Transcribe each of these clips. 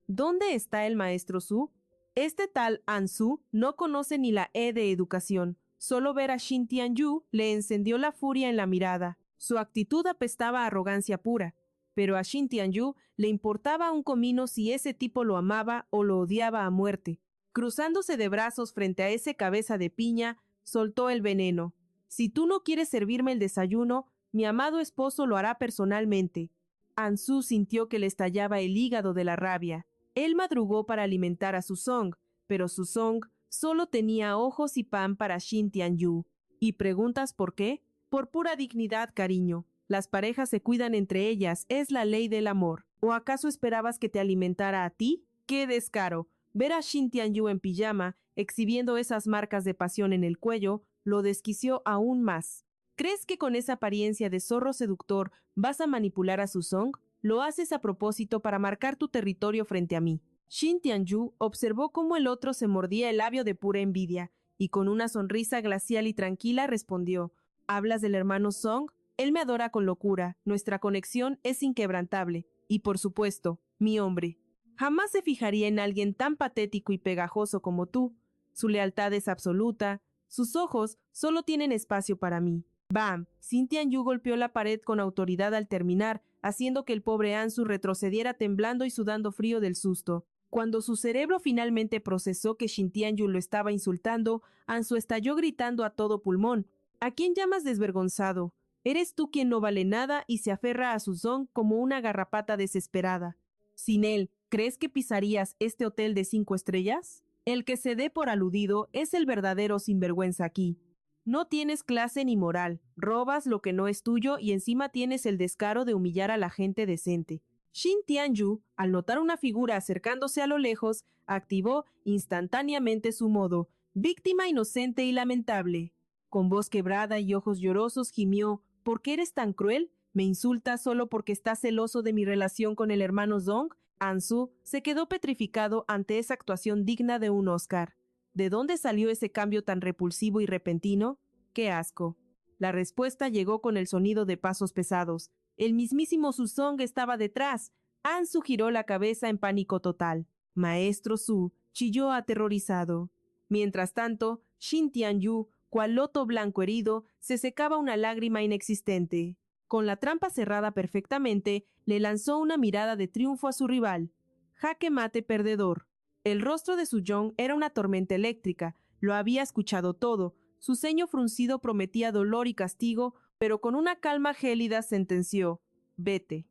¿Dónde está el maestro Su? Este tal Ansu no conoce ni la E de educación. Solo ver a Shin Tianyu le encendió la furia en la mirada. Su actitud apestaba a arrogancia pura, pero a Shin Tianyu le importaba un comino si ese tipo lo amaba o lo odiaba a muerte. Cruzándose de brazos frente a ese cabeza de piña, soltó el veneno. Si tú no quieres servirme el desayuno, mi amado esposo lo hará personalmente. Ansu sintió que le estallaba el hígado de la rabia. Él madrugó para alimentar a Susong, pero Susong solo tenía ojos y pan para Shin Tianyu. ¿Y preguntas por qué? Por pura dignidad, cariño. Las parejas se cuidan entre ellas, es la ley del amor. ¿O acaso esperabas que te alimentara a ti? ¡Qué descaro! Ver a Shin Tianyu en pijama, exhibiendo esas marcas de pasión en el cuello, lo desquició aún más. ¿Crees que con esa apariencia de zorro seductor vas a manipular a Susong? Lo haces a propósito para marcar tu territorio frente a mí. Shin Tianyu observó cómo el otro se mordía el labio de pura envidia, y con una sonrisa glacial y tranquila respondió: ¿Hablas del hermano Song? Él me adora con locura, nuestra conexión es inquebrantable, y por supuesto, mi hombre. Jamás se fijaría en alguien tan patético y pegajoso como tú. Su lealtad es absoluta, sus ojos solo tienen espacio para mí. ¡Bam! Shin Tianyu golpeó la pared con autoridad al terminar, haciendo que el pobre Ansu retrocediera temblando y sudando frío del susto. Cuando su cerebro finalmente procesó que Shin Tianyu lo estaba insultando, Ansu estalló gritando a todo pulmón: ¿A quién llamas desvergonzado? Eres tú quien no vale nada y se aferra a su Song como una garrapata desesperada. Sin él, ¿crees que pisarías este hotel de 5 estrellas? El que se dé por aludido es el verdadero sinvergüenza aquí. No tienes clase ni moral, robas lo que no es tuyo y encima tienes el descaro de humillar a la gente decente. Shin Tianyu, al notar una figura acercándose a lo lejos, activó instantáneamente su modo víctima inocente y lamentable. Con voz quebrada y ojos llorosos gimió: ¿Por qué eres tan cruel? ¿Me insultas solo porque estás celoso de mi relación con el hermano Zong? Ansu se quedó petrificado ante esa actuación digna de un Oscar. ¿De dónde salió ese cambio tan repulsivo y repentino? ¡Qué asco! La respuesta llegó con el sonido de pasos pesados. El mismísimo Susong estaba detrás. Ansu giró la cabeza en pánico total. Maestro Su chilló aterrorizado. Mientras tanto, Shin Tianyu, cual loto blanco herido, se secaba una lágrima inexistente. Con la trampa cerrada perfectamente, le lanzó una mirada de triunfo a su rival. Jaque mate perdedor. El rostro de Su Yong era una tormenta eléctrica. Lo había escuchado todo. Su ceño fruncido prometía dolor y castigo, pero con una calma gélida sentenció: Vete.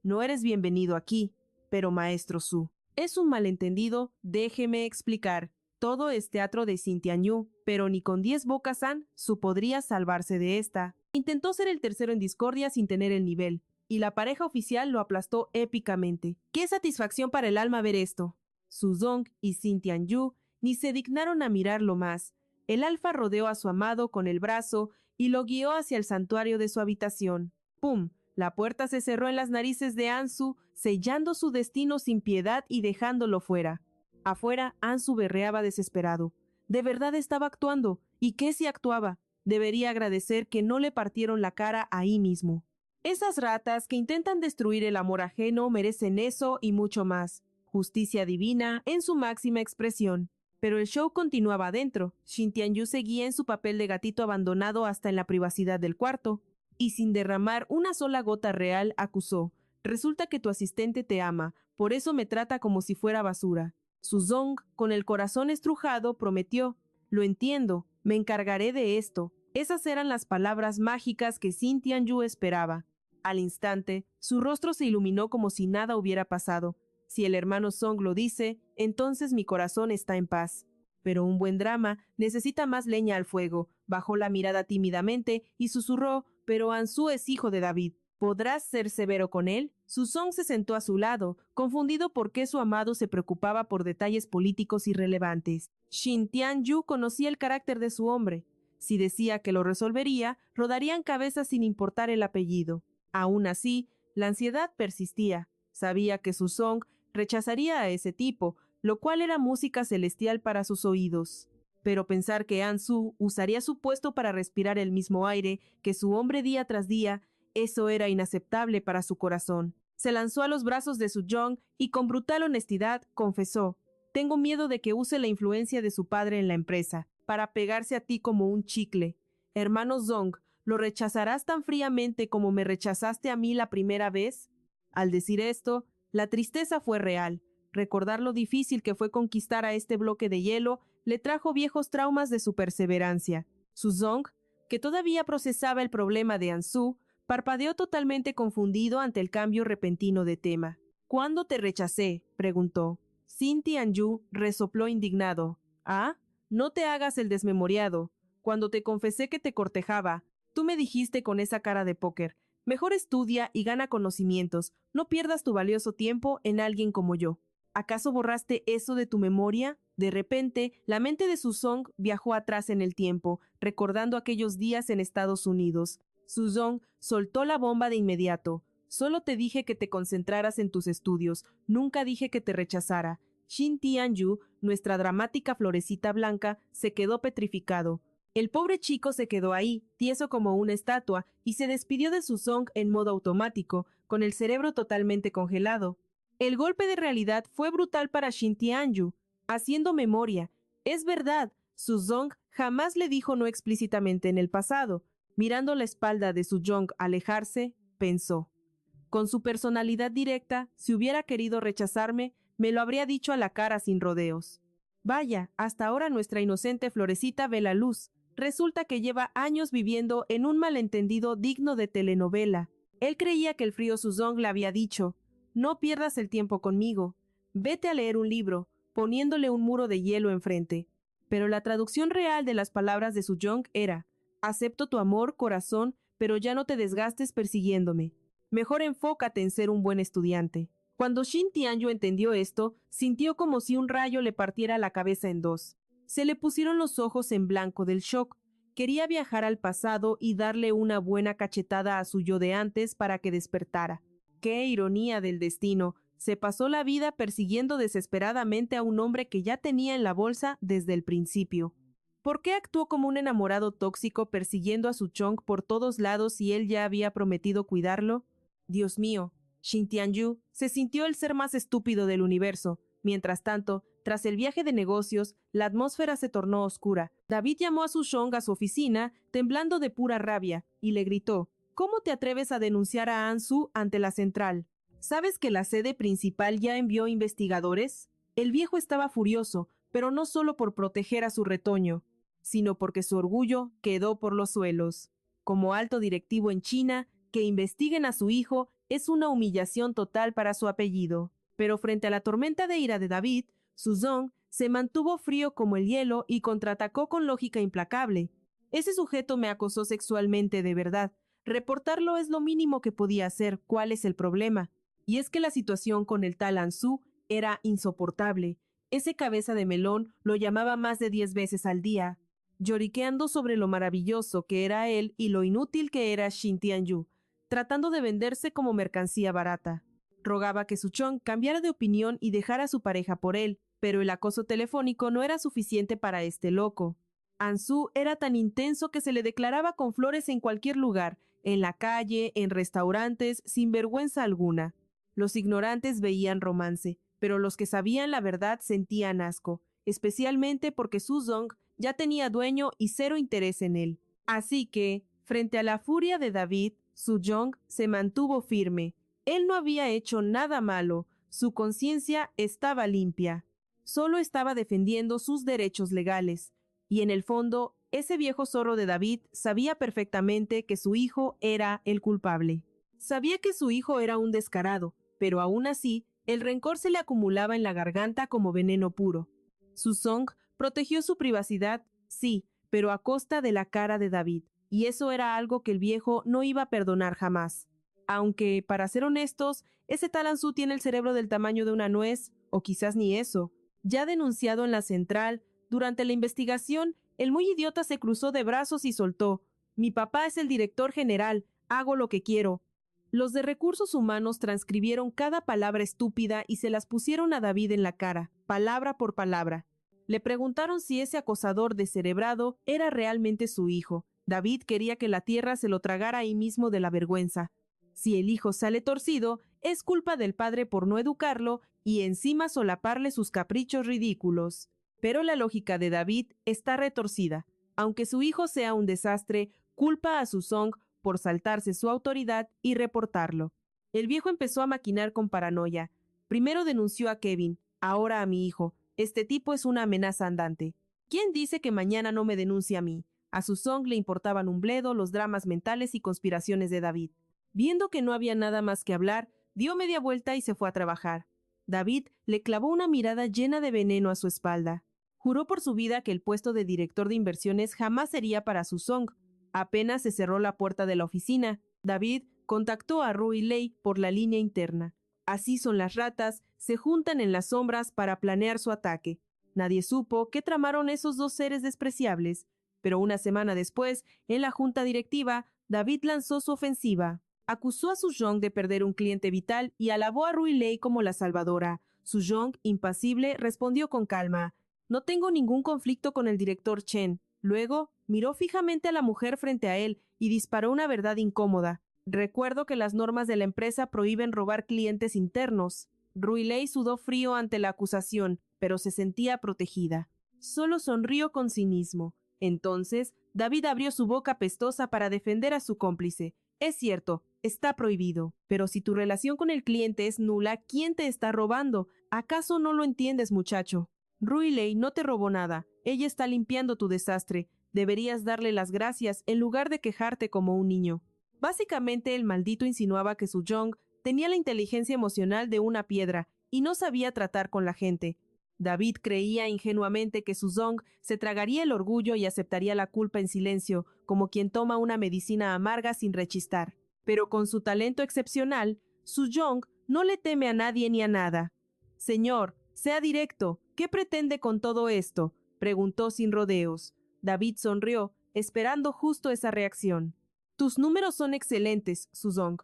No eres bienvenido aquí. Pero maestro Su, es un malentendido, déjeme explicar. Todo es teatro de Shin Tianyu, pero ni con 10 bocas Su podría salvarse de esta. Intentó ser el tercero en discordia sin tener el nivel, y la pareja oficial lo aplastó épicamente. ¡Qué satisfacción para el alma ver esto! Su Zong y Shin Tianyu ni se dignaron a mirarlo más. El alfa rodeó a su amado con el brazo y lo guió hacia el santuario de su habitación. ¡Pum! La puerta se cerró en las narices de Ansu, sellando su destino sin piedad y dejándolo fuera. Afuera, Ansu berreaba desesperado. De verdad estaba actuando. ¿Y qué si actuaba? Debería agradecer que no le partieron la cara ahí mismo. Esas ratas que intentan destruir el amor ajeno merecen eso y mucho más. Justicia divina en su máxima expresión. Pero el show continuaba adentro. Shin Tianyu seguía en su papel de gatito abandonado hasta en la privacidad del cuarto. Y sin derramar una sola gota real, acusó: Resulta que tu asistente te ama, por eso me trata como si fuera basura. Su Zong, con el corazón estrujado, prometió: Lo entiendo, me encargaré de esto. Esas eran las palabras mágicas que Shin Tianyu esperaba. Al instante, su rostro se iluminó como si nada hubiera pasado. Si el hermano Song lo dice, entonces mi corazón está en paz. Pero un buen drama necesita más leña al fuego. Bajó la mirada tímidamente y susurró: Pero Ansu es hijo de David. ¿Podrás ser severo con él? Su Song se sentó a su lado, confundido por qué su amado se preocupaba por detalles políticos irrelevantes. Shin Tianyu conocía el carácter de su hombre. Si decía que lo resolvería, rodarían cabezas sin importar el apellido. Aún así, la ansiedad persistía. Sabía que Su Song rechazaría a ese tipo, lo cual era música celestial para sus oídos. Pero pensar que Ansu usaría su puesto para respirar el mismo aire que su hombre día tras día, eso era inaceptable para su corazón. Se lanzó a los brazos de Soo-jong y con brutal honestidad confesó: «Tengo miedo de que use la influencia de su padre en la empresa para pegarse a ti como un chicle. Hermano Song, ¿lo rechazarás tan fríamente como me rechazaste a mí la primera vez?» Al decir esto, la tristeza fue real. Recordar lo difícil que fue conquistar a este bloque de hielo le trajo viejos traumas de su perseverancia. Soo-jong, que todavía procesaba el problema de An-su, parpadeó totalmente confundido ante el cambio repentino de tema. «¿Cuándo te rechacé?», preguntó. Shin Tian-yu resopló indignado. «Ah, no te hagas el desmemoriado. Cuando te confesé que te cortejaba, tú me dijiste con esa cara de póker: mejor estudia y gana conocimientos, no pierdas tu valioso tiempo en alguien como yo». ¿Acaso borraste eso de tu memoria? De repente, la mente de Soo-jong viajó atrás en el tiempo, recordando aquellos días en Estados Unidos. Soo-jong soltó la bomba de inmediato. «Solo te dije que te concentraras en tus estudios, nunca dije que te rechazara». Shin Tian-yu, nuestra dramática florecita blanca, se quedó petrificado. El pobre chico se quedó ahí, tieso como una estatua, y se despidió de Soo-jong en modo automático, con el cerebro totalmente congelado. El golpe de realidad fue brutal para Shin Tian-yu. Haciendo memoria, es verdad, Soo-jong jamás le dijo no explícitamente en el pasado. Mirando la espalda de Soo-jong alejarse, pensó: con su personalidad directa, si hubiera querido rechazarme, me lo habría dicho a la cara sin rodeos. Vaya, hasta ahora nuestra inocente florecita ve la luz. Resulta que lleva años viviendo en un malentendido digno de telenovela. Él creía que el frío Soo-jong le había dicho: no pierdas el tiempo conmigo, vete a leer un libro, poniéndole un muro de hielo enfrente. Pero la traducción real de las palabras de Soo-jong era: acepto tu amor, corazón, pero ya no te desgastes persiguiéndome. Mejor enfócate en ser un buen estudiante. Cuando Shin Tian-yu entendió esto, sintió como si un rayo le partiera la cabeza en dos. Se le pusieron los ojos en blanco del shock. Quería viajar al pasado y darle una buena cachetada a su yo de antes para que despertara. ¡Qué ironía del destino! Se pasó la vida persiguiendo desesperadamente a un hombre que ya tenía en la bolsa desde el principio. ¿Por qué actuó como un enamorado tóxico persiguiendo a Soo-jong por todos lados si él ya había prometido cuidarlo? Dios mío, Shin Tian-yu se sintió el ser más estúpido del universo. Mientras tanto, tras el viaje de negocios, la atmósfera se tornó oscura. David llamó a Soo-jong a su oficina, temblando de pura rabia, y le gritó: ¿cómo te atreves a denunciar a An-su ante la central? ¿Sabes que la sede principal ya envió investigadores? El viejo estaba furioso, pero no solo por proteger a su retoño, sino porque su orgullo quedó por los suelos. Como alto directivo en China, que investiguen a su hijo es una humillación total para su apellido. Pero frente a la tormenta de ira de David, Soo-jong se mantuvo frío como el hielo y contraatacó con lógica implacable. Ese sujeto me acosó sexualmente de verdad. Reportarlo es lo mínimo que podía hacer. ¿Cuál es el problema? Y es que la situación con el tal An-su era insoportable. Ese cabeza de melón lo llamaba más de 10 veces al día, lloriqueando sobre lo maravilloso que era él y lo inútil que era Shin Tian-yu, tratando de venderse como mercancía barata. Rogaba que Soo-jong cambiara de opinión y dejara a su pareja por él, pero el acoso telefónico no era suficiente para este loco. An-su era tan intenso que se le declaraba con flores en cualquier lugar, en la calle, en restaurantes, sin vergüenza alguna. Los ignorantes veían romance, pero los que sabían la verdad sentían asco, especialmente porque Soo-jong ya tenía dueño y cero interés en él. Así que, frente a la furia de David, Soo-jong se mantuvo firme. Él no había hecho nada malo, su conciencia estaba limpia. Solo estaba defendiendo sus derechos legales. Y en el fondo, ese viejo zorro de David sabía perfectamente que su hijo era el culpable. Sabía que su hijo era un descarado, pero aún así, el rencor se le acumulaba en la garganta como veneno puro. Soo-jong protegió su privacidad, sí, pero a costa de la cara de David, y eso era algo que el viejo no iba a perdonar jamás. Aunque, para ser honestos, ese tal An-su tiene el cerebro del tamaño de una nuez, o quizás ni eso. Ya denunciado en la central, durante la investigación, el muy idiota se cruzó de brazos y soltó: «Mi papá es el director general, hago lo que quiero». Los de recursos humanos transcribieron cada palabra estúpida y se las pusieron a David en la cara, palabra por palabra. Le preguntaron si ese acosador descerebrado era realmente su hijo. David quería que la tierra se lo tragara ahí mismo de la vergüenza. Si el hijo sale torcido, es culpa del padre por no educarlo y encima solaparle sus caprichos ridículos. Pero la lógica de David está retorcida. Aunque su hijo sea un desastre, culpa a Suzong por saltarse su autoridad y reportarlo. El viejo empezó a maquinar con paranoia. Primero denunció a Kevin, ahora a mi hijo. Este tipo es una amenaza andante. ¿Quién dice que mañana no me denuncie a mí? A Suzong le importaban un bledo los dramas mentales y conspiraciones de David. Viendo que no había nada más que hablar, dio media vuelta y se fue a trabajar. David le clavó una mirada llena de veneno a su espalda. Juró por su vida que el puesto de director de inversiones jamás sería para Suzong. Apenas se cerró la puerta de la oficina, David contactó a Rui Lei por la línea interna. Así son las ratas, se juntan en las sombras para planear su ataque. Nadie supo qué tramaron esos dos seres despreciables, pero una semana después, en la junta directiva, David lanzó su ofensiva. Acusó a Suzong de perder un cliente vital y alabó a Rui Lei como la salvadora. Suzong, impasible, respondió con calma: «No tengo ningún conflicto con el director Chen». Luego, miró fijamente a la mujer frente a él y disparó una verdad incómoda. «Recuerdo que las normas de la empresa prohíben robar clientes internos». Rui Lei sudó frío ante la acusación, pero se sentía protegida. Solo sonrió con cinismo. Entonces, David abrió su boca apestosa para defender a su cómplice. «Es cierto, está prohibido. Pero si tu relación con el cliente es nula, ¿quién te está robando? ¿Acaso no lo entiendes, muchacho? Rui Lei no te robó nada. Ella está limpiando tu desastre. Deberías darle las gracias en lugar de quejarte como un niño». Básicamente, el maldito insinuaba que Suzong tenía la inteligencia emocional de una piedra y no sabía tratar con la gente. David creía ingenuamente que Suzong se tragaría el orgullo y aceptaría la culpa en silencio, como quien toma una medicina amarga sin rechistar. Pero con su talento excepcional, Suzong no le teme a nadie ni a nada. «Señor, sea directo. ¿Qué pretende con todo esto?», preguntó sin rodeos. David sonrió, esperando justo esa reacción. «Tus números son excelentes, Suzong.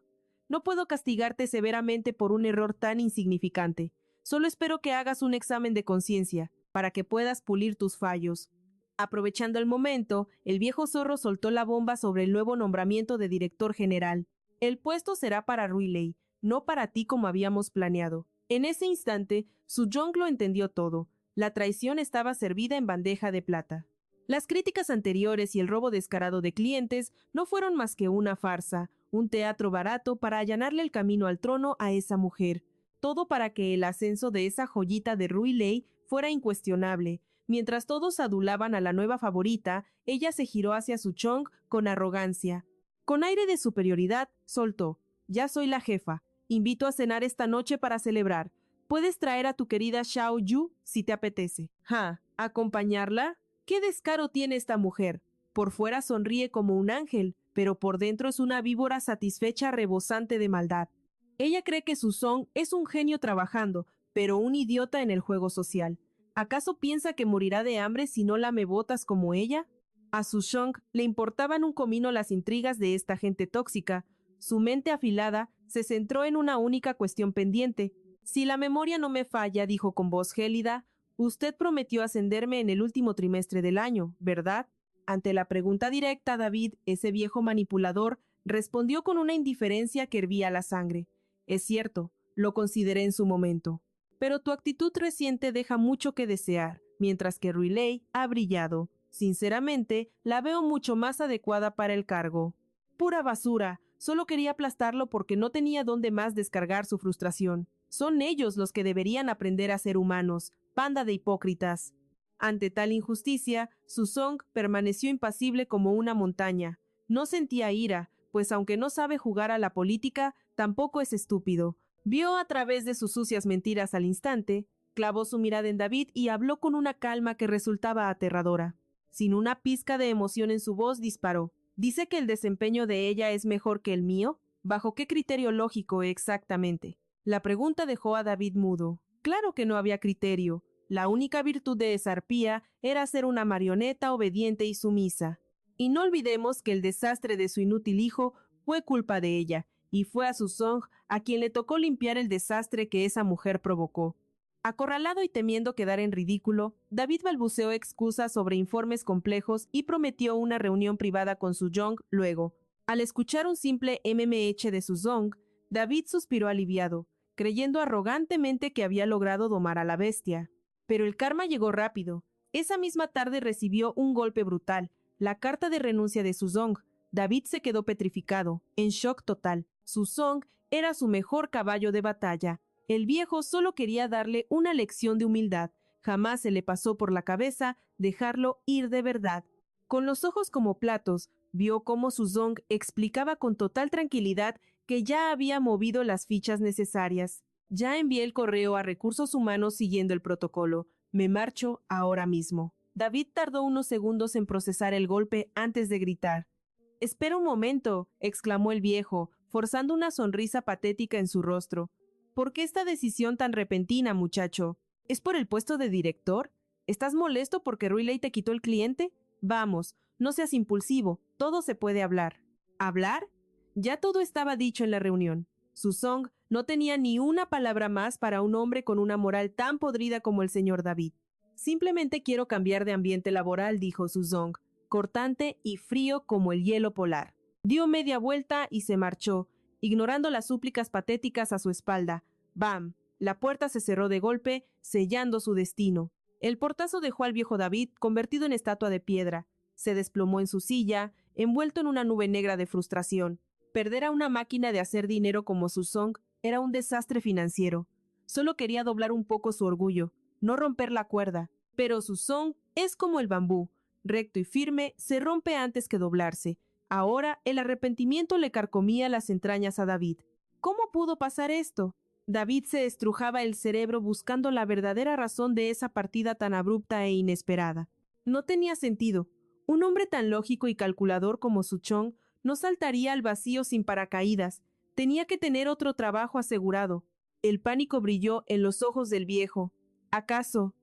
No puedo castigarte severamente por un error tan insignificante. Solo espero que hagas un examen de conciencia, para que puedas pulir tus fallos». Aprovechando el momento, el viejo zorro soltó la bomba sobre el nuevo nombramiento de director general. «El puesto será para Rui Lei, no para ti como habíamos planeado». En ese instante, Suzong lo entendió todo. La traición estaba servida en bandeja de plata. Las críticas anteriores y el robo descarado de clientes no fueron más que una farsa, un teatro barato para allanarle el camino al trono a esa mujer. Todo para que el ascenso de esa joyita de Rui Lei fuera incuestionable. Mientras todos adulaban a la nueva favorita, ella se giró hacia Suzong con arrogancia. Con aire de superioridad, soltó: «Ya soy la jefa. Invito a cenar esta noche para celebrar. Puedes traer a tu querida Xiao Yu si te apetece». «¿Ja? ¿Acompañarla? ¿Qué descaro tiene esta mujer? Por fuera sonríe como un ángel, pero por dentro es una víbora satisfecha rebosante de maldad. Ella cree que Suzong es un genio trabajando, pero un idiota en el juego social. ¿Acaso piensa que morirá de hambre si no lame botas como ella?» A Suzong le importaban un comino las intrigas de esta gente tóxica. Su mente afilada se centró en una única cuestión pendiente. «Si la memoria no me falla», dijo con voz gélida, «usted prometió ascenderme en el último trimestre del año, ¿verdad?». Ante la pregunta directa, David, ese viejo manipulador, respondió con una indiferencia que hervía la sangre: «Es cierto, lo consideré en su momento. Pero tu actitud reciente deja mucho que desear, mientras que Rui Lei ha brillado. Sinceramente, la veo mucho más adecuada para el cargo». «Pura basura. Solo quería aplastarlo porque no tenía dónde más descargar su frustración. Son ellos los que deberían aprender a ser humanos, banda de hipócritas». Ante tal injusticia, Suzong permaneció impasible como una montaña. No sentía ira, pues aunque no sabe jugar a la política, tampoco es estúpido. Vio a través de sus sucias mentiras al instante, clavó su mirada en David y habló con una calma que resultaba aterradora. Sin una pizca de emoción en su voz, disparó: «¿Dice que el desempeño de ella es mejor que el mío? ¿Bajo qué criterio lógico exactamente?». La pregunta dejó a David mudo. Claro que no había criterio. La única virtud de esa arpía era ser una marioneta obediente y sumisa. Y no olvidemos que el desastre de su inútil hijo fue culpa de ella, y fue a Suzong a quien le tocó limpiar el desastre que esa mujer provocó. Acorralado y temiendo quedar en ridículo, David balbuceó excusas sobre informes complejos y prometió una reunión privada con Suzong luego. Al escuchar un simple MMH de Suzong, David suspiró aliviado, creyendo arrogantemente que había logrado domar a la bestia. Pero el karma llegó rápido. Esa misma tarde recibió un golpe brutal, la carta de renuncia de Suzong. David se quedó petrificado, en shock total. Suzong era su mejor caballo de batalla. El viejo solo quería darle una lección de humildad. Jamás se le pasó por la cabeza dejarlo ir de verdad. Con los ojos como platos, vio cómo Suzong explicaba con total tranquilidad que ya había movido las fichas necesarias. Ya envié el correo a Recursos Humanos siguiendo el protocolo. Me marcho ahora mismo. David tardó unos segundos en procesar el golpe antes de gritar. «Espera un momento», exclamó el viejo, forzando una sonrisa patética en su rostro. «¿Por qué esta decisión tan repentina, muchacho? ¿Es por el puesto de director? ¿Estás molesto porque Riley te quitó el cliente? Vamos, no seas impulsivo, todo se puede hablar». ¿Hablar? Ya todo estaba dicho en la reunión. Suzong no tenía ni una palabra más para un hombre con una moral tan podrida como el señor David. «Simplemente quiero cambiar de ambiente laboral», dijo Suzong, cortante y frío como el hielo polar. Dio media vuelta y se marchó, ignorando las súplicas patéticas a su espalda. ¡Bam! La puerta se cerró de golpe, sellando su destino. El portazo dejó al viejo David convertido en estatua de piedra. Se desplomó en su silla, envuelto en una nube negra de frustración. Perder a una máquina de hacer dinero como Suzong era un desastre financiero. Solo quería doblar un poco su orgullo, no romper la cuerda. Pero Suzong es como el bambú, recto y firme, se rompe antes que doblarse. Ahora el arrepentimiento le carcomía las entrañas a David. ¿Cómo pudo pasar esto? David se estrujaba el cerebro buscando la verdadera razón de esa partida tan abrupta e inesperada. No tenía sentido. Un hombre tan lógico y calculador como Suchong no saltaría al vacío sin paracaídas. Tenía que tener otro trabajo asegurado. El pánico brilló en los ojos del viejo. ¿Acaso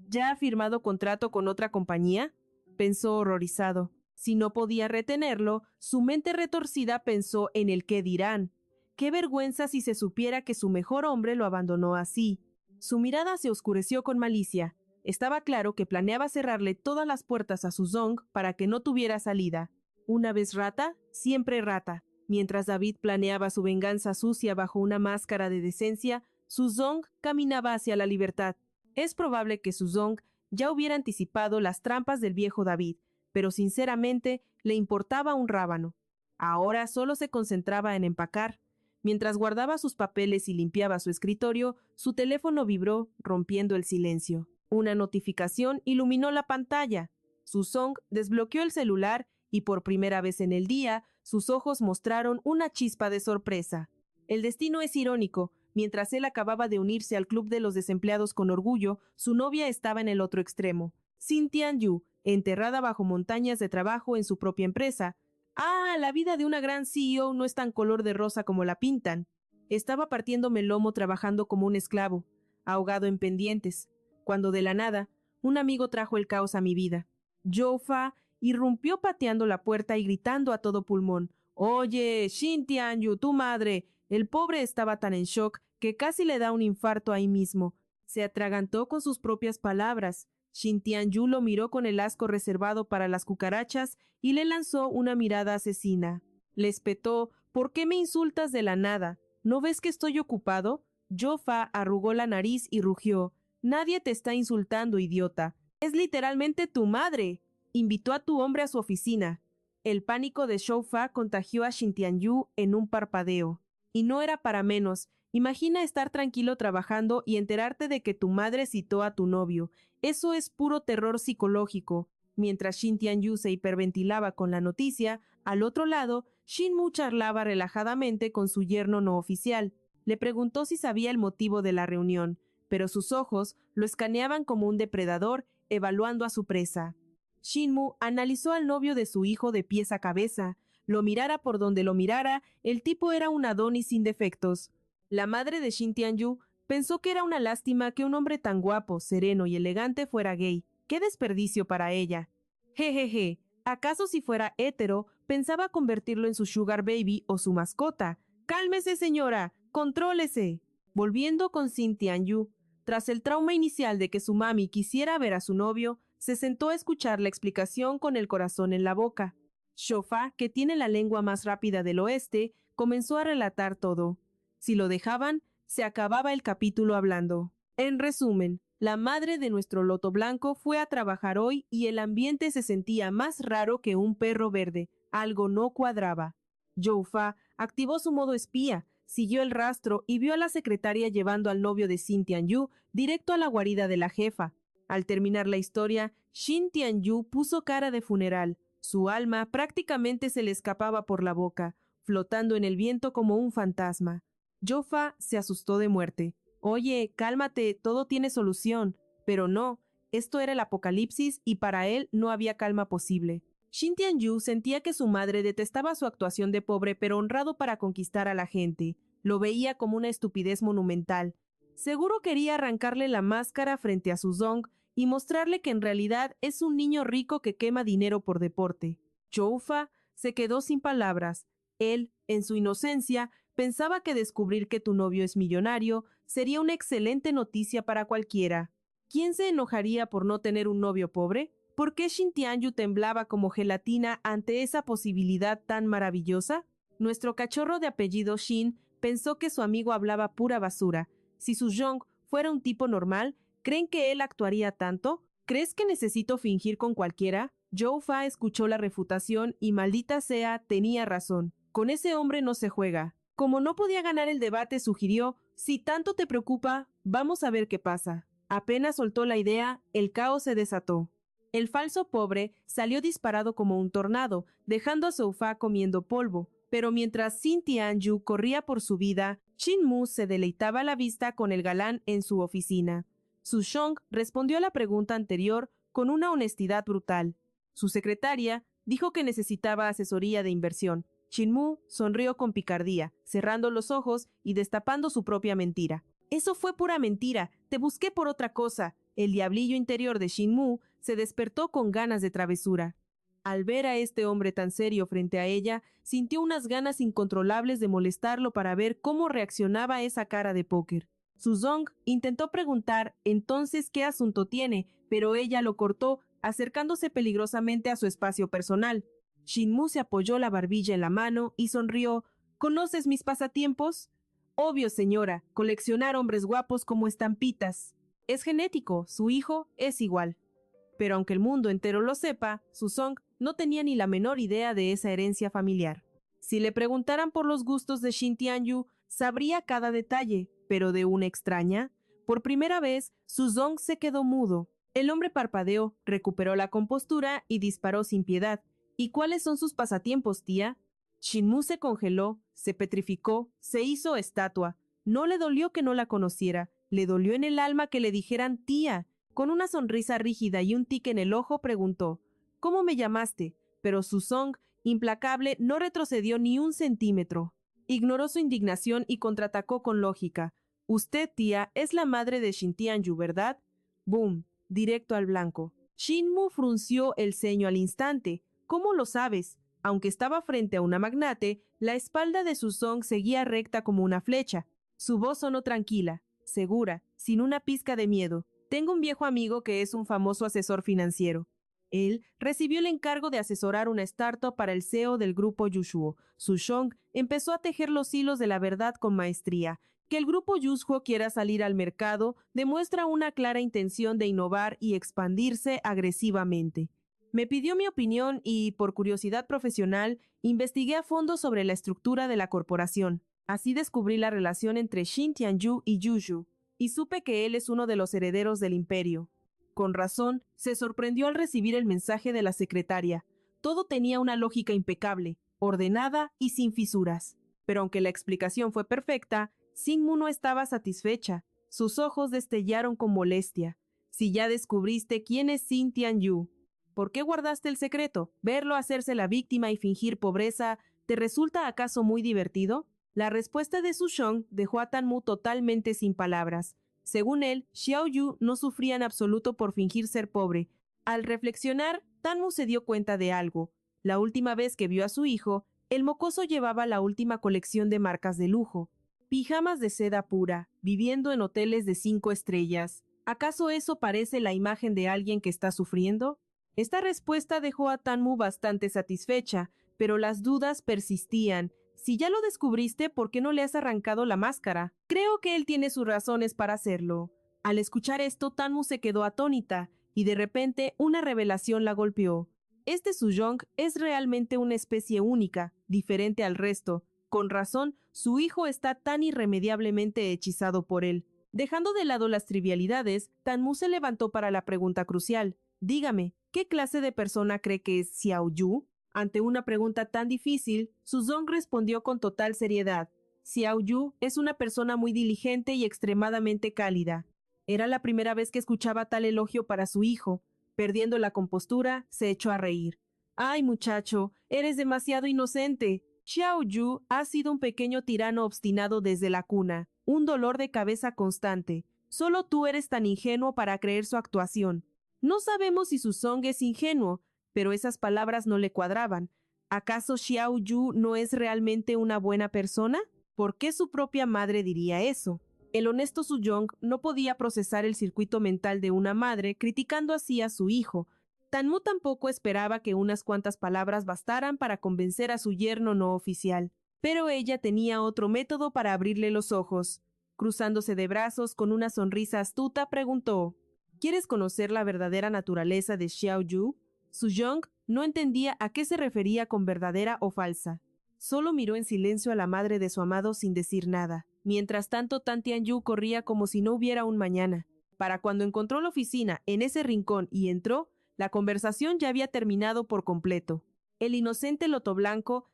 ya ha firmado contrato con otra compañía?, pensó horrorizado. Si no podía retenerlo, su mente retorcida pensó en el qué dirán. Qué vergüenza si se supiera que su mejor hombre lo abandonó así. Su mirada se oscureció con malicia. Estaba claro que planeaba cerrarle todas las puertas a Suzong para que no tuviera salida. Una vez rata, siempre rata. Mientras David planeaba su venganza sucia bajo una máscara de decencia, Suzong caminaba hacia la libertad. Es probable que Suzong ya hubiera anticipado las trampas del viejo David, pero sinceramente le importaba un rábano. Ahora solo se concentraba en empacar. Mientras guardaba sus papeles y limpiaba su escritorio, su teléfono vibró, rompiendo el silencio. Una notificación iluminó la pantalla. Suzong desbloqueó el celular y por primera vez en el día, sus ojos mostraron una chispa de sorpresa. El destino es irónico. Mientras él acababa de unirse al club de los desempleados con orgullo, su novia estaba en el otro extremo. Xin Tianyu, enterrada bajo montañas de trabajo en su propia empresa. Ah, la vida de una gran CEO no es tan color de rosa como la pintan. Estaba partiéndome el lomo trabajando como un esclavo, ahogado en pendientes, cuando de la nada, un amigo trajo el caos a mi vida. Zhou Fa irrumpió pateando la puerta y gritando a todo pulmón. «Oye, Xin Tianyu, tu madre». El pobre estaba tan en shock que casi le da un infarto ahí mismo. Se atragantó con sus propias palabras. Xin Tianyu lo miró con el asco reservado para las cucarachas y le lanzó una mirada asesina. Le espetó: «¿Por qué me insultas de la nada? ¿No ves que estoy ocupado?» Zhou Fa arrugó la nariz y rugió: «Nadie te está insultando, idiota. Es literalmente tu madre. Invitó a tu hombre a su oficina». El pánico de Zhou Fa contagió a Xin Tianyu en un parpadeo. Y no era para menos. Imagina estar tranquilo trabajando y enterarte de que tu madre citó a tu novio. Eso es puro terror psicológico. Mientras Xin Tianyu se hiperventilaba con la noticia, al otro lado, Xin Mu charlaba relajadamente con su yerno no oficial. Le preguntó si sabía el motivo de la reunión, pero sus ojos lo escaneaban como un depredador, evaluando a su presa. Xin Mu analizó al novio de su hijo de pies a cabeza. Lo mirara por donde lo mirara, el tipo era un Adonis sin defectos. La madre de Xin Tianyu pensó que era una lástima que un hombre tan guapo, sereno y elegante fuera gay. ¡Qué desperdicio para ella! Jejeje, ¿acaso si fuera hétero, pensaba convertirlo en su sugar baby o su mascota? ¡Cálmese, señora! ¡Contrólese! Volviendo con Xin Tianyu, tras el trauma inicial de que su mami quisiera ver a su novio, se sentó a escuchar la explicación con el corazón en la boca. Zhou Fa, que tiene la lengua más rápida del oeste, comenzó a relatar todo. Si lo dejaban, se acababa el capítulo hablando. En resumen, la madre de nuestro loto blanco fue a trabajar hoy y el ambiente se sentía más raro que un perro verde. Algo no cuadraba. Zhou Fa activó su modo espía, siguió el rastro y vio a la secretaria llevando al novio de Xin Tianyu directo a la guarida de la jefa. Al terminar la historia, Xin Tianyu puso cara de funeral. Su alma prácticamente se le escapaba por la boca, flotando en el viento como un fantasma. Zhou Fa se asustó de muerte. Oye, cálmate, todo tiene solución. Pero no, esto era el apocalipsis y para él no había calma posible. Xin Tianyu sentía que su madre detestaba su actuación de pobre pero honrado para conquistar a la gente. Lo veía como una estupidez monumental. Seguro quería arrancarle la máscara frente a su Zong y mostrarle que en realidad es un niño rico que quema dinero por deporte. Zhou Fa se quedó sin palabras. Él, en su inocencia, pensaba que descubrir que tu novio es millonario sería una excelente noticia para cualquiera. ¿Quién se enojaría por no tener un novio pobre? ¿Por qué Xin Tianyu temblaba como gelatina ante esa posibilidad tan maravillosa? Nuestro cachorro de apellido Xin pensó que su amigo hablaba pura basura. Si Su Zhong fuera un tipo normal, ¿creen que él actuaría tanto? ¿Crees que necesito fingir con cualquiera? Zhou Fa escuchó la refutación y maldita sea, tenía razón. Con ese hombre no se juega. Como no podía ganar el debate, sugirió, si tanto te preocupa, vamos a ver qué pasa. Apenas soltó la idea, el caos se desató. El falso pobre salió disparado como un tornado, dejando a Zhou Fa comiendo polvo, pero mientras Xin Tianyu corría por su vida, Xin Mu se deleitaba a la vista con el galán en su oficina. Su Zhong respondió a la pregunta anterior con una honestidad brutal. Su secretaria dijo que necesitaba asesoría de inversión. Xin Mu sonrió con picardía, cerrando los ojos y destapando su propia mentira. Eso fue pura mentira, te busqué por otra cosa. El diablillo interior de Xin Mu se despertó con ganas de travesura. Al ver a este hombre tan serio frente a ella, sintió unas ganas incontrolables de molestarlo para ver cómo reaccionaba esa cara de póker. Su Zong intentó preguntar entonces qué asunto tiene, pero ella lo cortó, acercándose peligrosamente a su espacio personal. Xin Mu se apoyó la barbilla en la mano y sonrió. ¿Conoces mis pasatiempos? Obvio, señora, coleccionar hombres guapos como estampitas. Es genético, su hijo es igual. Pero aunque el mundo entero lo sepa, Su Zong no tenía ni la menor idea de esa herencia familiar. Si le preguntaran por los gustos de Xin Tianyu, sabría cada detalle, pero de una extraña. Por primera vez, Su Zong se quedó mudo. El hombre parpadeó, recuperó la compostura y disparó sin piedad. ¿Y cuáles son sus pasatiempos, tía? Xin Mu se congeló, se petrificó, se hizo estatua. No le dolió que no la conociera, le dolió en el alma que le dijeran tía. Con una sonrisa rígida y un tic en el ojo, preguntó, ¿cómo me llamaste? Pero Su Zong, implacable, no retrocedió ni un centímetro. Ignoró su indignación y contraatacó con lógica. Usted, tía, es la madre de Xin Tianyu, ¿verdad? Boom, directo al blanco. Xin Mu frunció el ceño al instante. ¿Cómo lo sabes? Aunque estaba frente a una magnate, la espalda de Su Zong seguía recta como una flecha. Su voz sonó tranquila, segura, sin una pizca de miedo. Tengo un viejo amigo que es un famoso asesor financiero. Él recibió el encargo de asesorar una startup para el CEO del grupo Yushuo. Su Zhong empezó a tejer los hilos de la verdad con maestría. Que el grupo Yushuo quiera salir al mercado demuestra una clara intención de innovar y expandirse agresivamente. Me pidió mi opinión y, por curiosidad profesional, investigué a fondo sobre la estructura de la corporación. Así descubrí la relación entre Xin Tianyu y Yushu, y supe que él es uno de los herederos del imperio. Con razón, se sorprendió al recibir el mensaje de la secretaria. Todo tenía una lógica impecable, ordenada y sin fisuras. Pero aunque la explicación fue perfecta, Xin Mu no estaba satisfecha. Sus ojos destellaron con molestia. Si ya descubriste quién es Xin Tianyu, ¿por qué guardaste el secreto? ¿Verlo hacerse la víctima y fingir pobreza te resulta acaso muy divertido? La respuesta de Su Zhong dejó a Tan Mu totalmente sin palabras. Según él, Xiao Yu no sufría en absoluto por fingir ser pobre. Al reflexionar, Tan Mu se dio cuenta de algo. La última vez que vio a su hijo, el mocoso llevaba la última colección de marcas de lujo. Pijamas de seda pura, viviendo en hoteles de 5 estrellas. ¿Acaso eso parece la imagen de alguien que está sufriendo? Esta respuesta dejó a Tan Mu bastante satisfecha, pero las dudas persistían. Si ya lo descubriste, ¿por qué no le has arrancado la máscara? Creo que él tiene sus razones para hacerlo. Al escuchar esto, Tanmu se quedó atónita, y de repente una revelación la golpeó. Este Sujong es realmente una especie única, diferente al resto. Con razón, su hijo está tan irremediablemente hechizado por él. Dejando de lado las trivialidades, Tanmu se levantó para la pregunta crucial. Dígame, ¿qué clase de persona cree que es Xiao Yu? Ante una pregunta tan difícil, Suzong respondió con total seriedad. Xiao Yu es una persona muy diligente y extremadamente cálida. Era la primera vez que escuchaba tal elogio para su hijo. Perdiendo la compostura, se echó a reír. ¡Ay, muchacho! Eres demasiado inocente. Xiao Yu ha sido un pequeño tirano obstinado desde la cuna, un dolor de cabeza constante. Solo tú eres tan ingenuo para creer su actuación. No sabemos si Suzong es ingenuo, pero esas palabras no le cuadraban. ¿Acaso Xiao Yu no es realmente una buena persona? ¿Por qué su propia madre diría eso? El honesto Sujong no podía procesar el circuito mental de una madre criticando así a su hijo. Tanmu tampoco esperaba que unas cuantas palabras bastaran para convencer a su yerno no oficial, pero ella tenía otro método para abrirle los ojos. Cruzándose de brazos con una sonrisa astuta, preguntó: ¿Quieres conocer la verdadera naturaleza de Xiao Yu? Sujong no entendía a qué se refería con verdadera o falsa. Solo miró en silencio a la madre de su amado sin decir nada. Mientras tanto, Tan Tianyu corría como si no hubiera un mañana. Para cuando encontró la oficina en ese rincón y entró, la conversación ya había terminado por completo. El inocente loto blanco,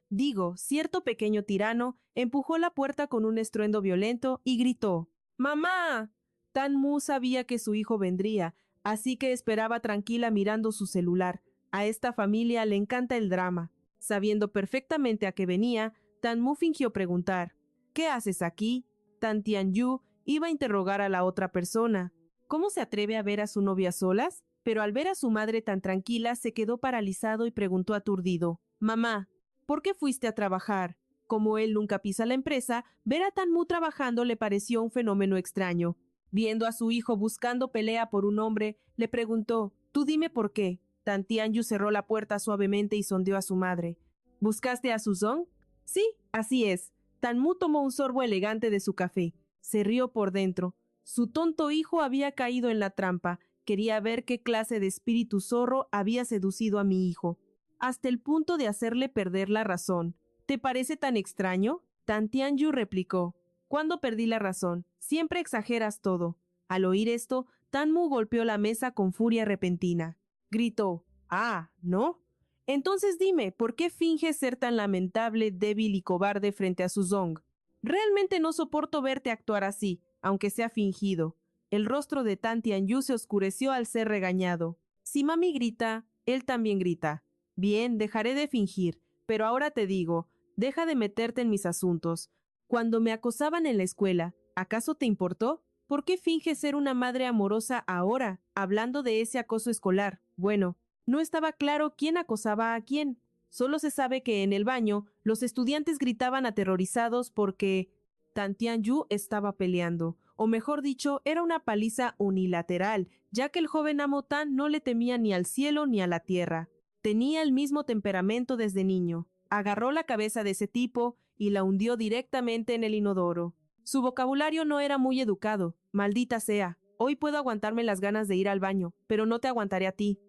cierto pequeño tirano, empujó la puerta con un estruendo violento y gritó: ¡Mamá! Tan Mu sabía que su hijo vendría, así que esperaba tranquila mirando su celular. A esta familia le encanta el drama. Sabiendo perfectamente a qué venía, Tan Mu fingió preguntar: ¿Qué haces aquí? Tan Tianyu iba a interrogar a la otra persona. ¿Cómo se atreve a ver a su novia solas? Pero al ver a su madre tan tranquila, se quedó paralizado y preguntó aturdido: Mamá, ¿por qué fuiste a trabajar? Como él nunca pisa la empresa, ver a Tan Mu trabajando le pareció un fenómeno extraño. Viendo a su hijo buscando pelea por un hombre, le preguntó: Tú dime por qué. Tan Tianyu cerró la puerta suavemente y sondeó a su madre. ¿Buscaste a Suzong? Sí, así es. Tan Mu tomó un sorbo elegante de su café. Se rió por dentro. Su tonto hijo había caído en la trampa. Quería ver qué clase de espíritu zorro había seducido a mi hijo, hasta el punto de hacerle perder la razón. ¿Te parece tan extraño? Tan Tianyu replicó: ¿Cuándo perdí la razón? Siempre exageras todo. Al oír esto, Tan Mu golpeó la mesa con furia repentina. Gritó: «¡Ah, no! Entonces dime, ¿por qué finges ser tan lamentable, débil y cobarde frente a Suzong? Realmente no soporto verte actuar así, aunque sea fingido». El rostro de Tan Tianyu se oscureció al ser regañado. Si mami grita, él también grita. Bien, dejaré de fingir, pero ahora te digo, deja de meterte en mis asuntos. Cuando me acosaban en la escuela, ¿acaso te importó? ¿Por qué finges ser una madre amorosa ahora, hablando de ese acoso escolar? Bueno, no estaba claro quién acosaba a quién. Solo se sabe que en el baño los estudiantes gritaban aterrorizados porque Tan Tianyu estaba peleando, o mejor dicho, era una paliza unilateral, ya que el joven amo Tan no le temía ni al cielo ni a la tierra. Tenía el mismo temperamento desde niño. Agarró la cabeza de ese tipo y la hundió directamente en el inodoro. Su vocabulario no era muy educado. Maldita sea. Hoy puedo aguantarme las ganas de ir al baño, pero no te aguantaré a ti.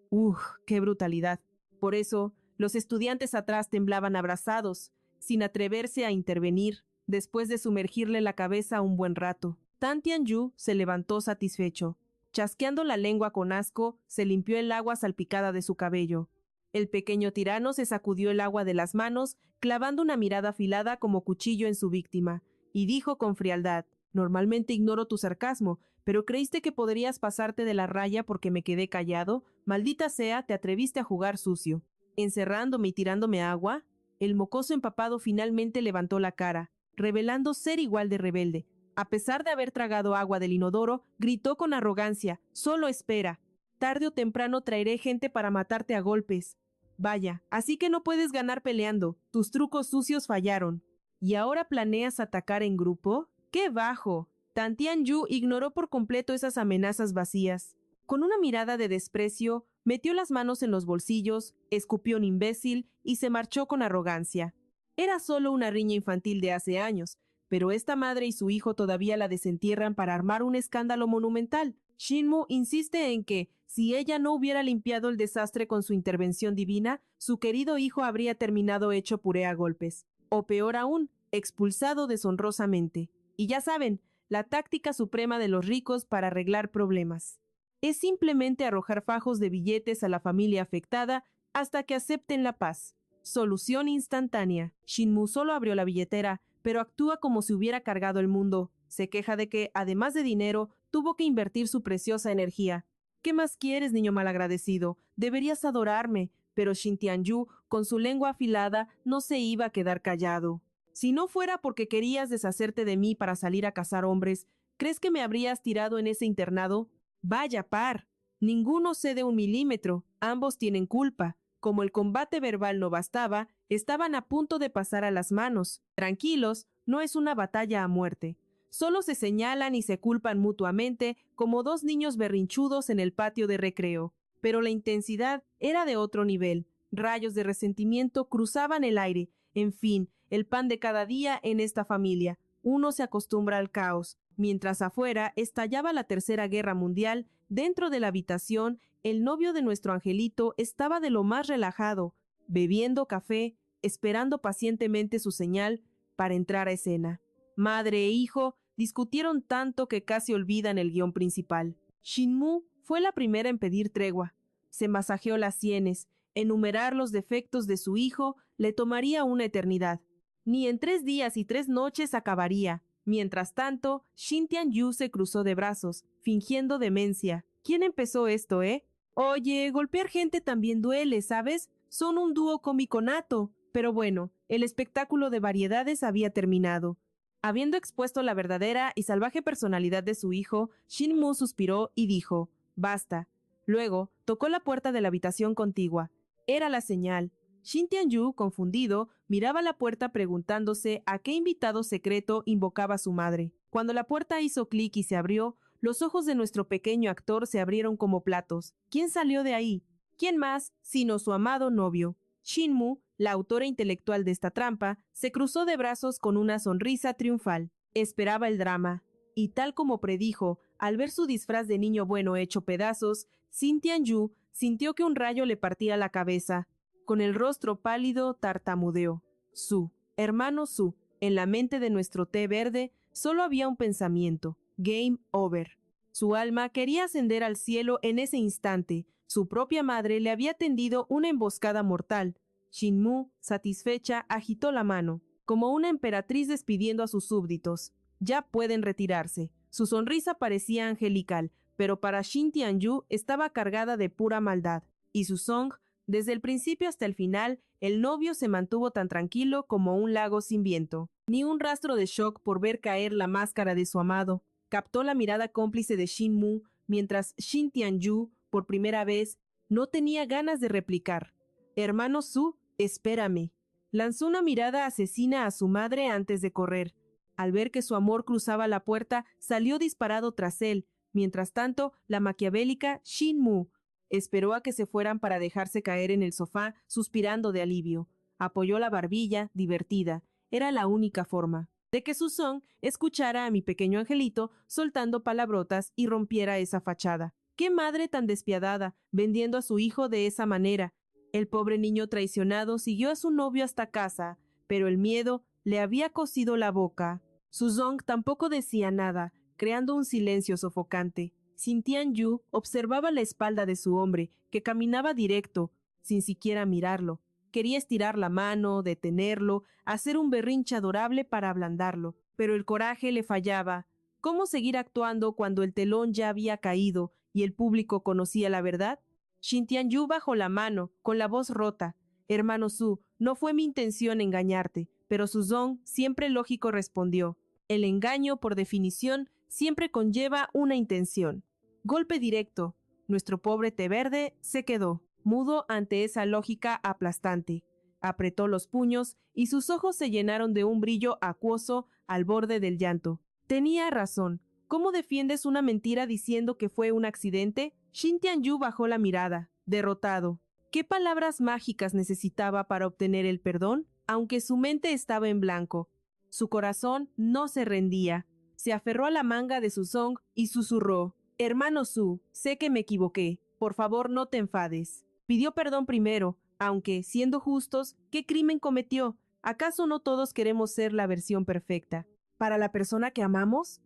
¡Qué brutalidad! Por eso, los estudiantes atrás temblaban abrazados, sin atreverse a intervenir, después de sumergirle la cabeza un buen rato. Tan Tianyu se levantó satisfecho. Chasqueando la lengua con asco, se limpió el agua salpicada de su cabello. El pequeño tirano se sacudió el agua de las manos, clavando una mirada afilada como cuchillo en su víctima, y dijo con frialdad: «Normalmente ignoro tu sarcasmo, pero ¿creíste que podrías pasarte de la raya porque me quedé callado? Maldita sea, te atreviste a jugar sucio. ¿Encerrándome y tirándome agua?» El mocoso empapado finalmente levantó la cara, revelando ser igual de rebelde. A pesar de haber tragado agua del inodoro, gritó con arrogancia: «Solo espera. Tarde o temprano traeré gente para matarte a golpes. Vaya, así que no puedes ganar peleando. Tus trucos sucios fallaron. ¿Y ahora planeas atacar en grupo? ¡Qué bajo!». Tan Tianyu ignoró por completo esas amenazas vacías. Con una mirada de desprecio, metió las manos en los bolsillos, escupió un imbécil y se marchó con arrogancia. Era solo una riña infantil de hace años, pero esta madre y su hijo todavía la desentierran para armar un escándalo monumental. Shinmu insiste en que, si ella no hubiera limpiado el desastre con su intervención divina, su querido hijo habría terminado hecho puré a golpes. O peor aún, expulsado deshonrosamente. Y ya saben, la táctica suprema de los ricos para arreglar problemas. Es simplemente arrojar fajos de billetes a la familia afectada hasta que acepten la paz. Solución instantánea. Shinmu solo abrió la billetera, pero actúa como si hubiera cargado el mundo. Se queja de que, además de dinero, tuvo que invertir su preciosa energía. ¿Qué más quieres, niño malagradecido? Deberías adorarme. Pero Shin Tianyu, con su lengua afilada, no se iba a quedar callado. Si no fuera porque querías deshacerte de mí para salir a cazar hombres, ¿crees que me habrías tirado en ese internado? Vaya par. Ninguno cede un milímetro. Ambos tienen culpa. Como el combate verbal no bastaba, estaban a punto de pasar a las manos. Tranquilos, no es una batalla a muerte. Solo se señalan y se culpan mutuamente como dos niños berrinchudos en el patio de recreo. Pero la intensidad era de otro nivel. Rayos de resentimiento cruzaban el aire. En fin, el pan de cada día en esta familia. Uno se acostumbra al caos. Mientras afuera estallaba la Tercera Guerra Mundial, dentro de la habitación, el novio de nuestro angelito estaba de lo más relajado, bebiendo café, esperando pacientemente su señal para entrar a escena. Madre e hijo discutieron tanto que casi olvidan el guión principal. Shinmu fue la primera en pedir tregua. Se masajeó las sienes. Enumerar los defectos de su hijo le tomaría una eternidad. Ni en 3 días y 3 noches acabaría. Mientras tanto, Shin Tianyu se cruzó de brazos, fingiendo demencia. ¿Quién empezó esto, eh? Oye, golpear gente también duele, ¿sabes? Son un dúo cómico nato. Pero bueno, el espectáculo de variedades había terminado. Habiendo expuesto la verdadera y salvaje personalidad de su hijo, Shinmu suspiró y dijo, «Basta». Luego, tocó la puerta de la habitación contigua. Era la señal. Shin Tianyu, confundido, miraba la puerta preguntándose a qué invitado secreto invocaba su madre. Cuando la puerta hizo clic y se abrió, los ojos de nuestro pequeño actor se abrieron como platos. ¿Quién salió de ahí? ¿Quién más sino su amado novio? Shinmu, la autora intelectual de esta trampa, se cruzó de brazos con una sonrisa triunfal. Esperaba el drama. Y tal como predijo, al ver su disfraz de niño bueno hecho pedazos, Shin Tianyu sintió que un rayo le partía la cabeza. Con el rostro pálido tartamudeó. Su, hermano Su, en la mente de nuestro té verde solo había un pensamiento. Game over. Su alma quería ascender al cielo en ese instante. Su propia madre le había tendido una emboscada mortal. Shinmu, satisfecha, agitó la mano, como una emperatriz despidiendo a sus súbditos. Ya pueden retirarse. Su sonrisa parecía angelical, pero para Shin Tianyu estaba cargada de pura maldad. Y su song, desde el principio hasta el final, el novio se mantuvo tan tranquilo como un lago sin viento. Ni un rastro de shock por ver caer la máscara de su amado. Captó la mirada cómplice de Shinmu, mientras Shin Tianyu, por primera vez, no tenía ganas de replicar. «Hermano Su, espérame». Lanzó una mirada asesina a su madre antes de correr. Al ver que su amor cruzaba la puerta, salió disparado tras él. Mientras tanto, la maquiavélica Shinmu esperó a que se fueran para dejarse caer en el sofá, suspirando de alivio. Apoyó la barbilla, divertida. Era la única forma de que Susón escuchara a mi pequeño angelito soltando palabrotas y rompiera esa fachada. ¡Qué madre tan despiadada, vendiendo a su hijo de esa manera! El pobre niño traicionado siguió a su novio hasta casa, pero el miedo le había cosido la boca. Suzong tampoco decía nada, creando un silencio sofocante. Shin Tianyu observaba la espalda de su hombre, que caminaba directo, sin siquiera mirarlo. Quería estirar la mano, detenerlo, hacer un berrinche adorable para ablandarlo, pero el coraje le fallaba. ¿Cómo seguir actuando cuando el telón ya había caído y el público conocía la verdad? Shin Tianyu bajó la mano, con la voz rota. «Hermano Su, no fue mi intención engañarte», pero Suzong, siempre lógico, respondió. El engaño, por definición, siempre conlleva una intención. Golpe directo. Nuestro pobre té verde se quedó mudo ante esa lógica aplastante. Apretó los puños y sus ojos se llenaron de un brillo acuoso al borde del llanto. Tenía razón. ¿Cómo defiendes una mentira diciendo que fue un accidente? Shin Tianyu bajó la mirada, derrotado. ¿Qué palabras mágicas necesitaba para obtener el perdón? aunque su mente estaba en blanco. Su corazón no se rendía. Se aferró a la manga de Suzong y susurró: «Hermano Su, sé que me equivoqué. Por favor, no te enfades». Pidió perdón primero, aunque, siendo justos, ¿qué crimen cometió? ¿Acaso no todos queremos ser la versión perfecta? ¿Para la persona que amamos?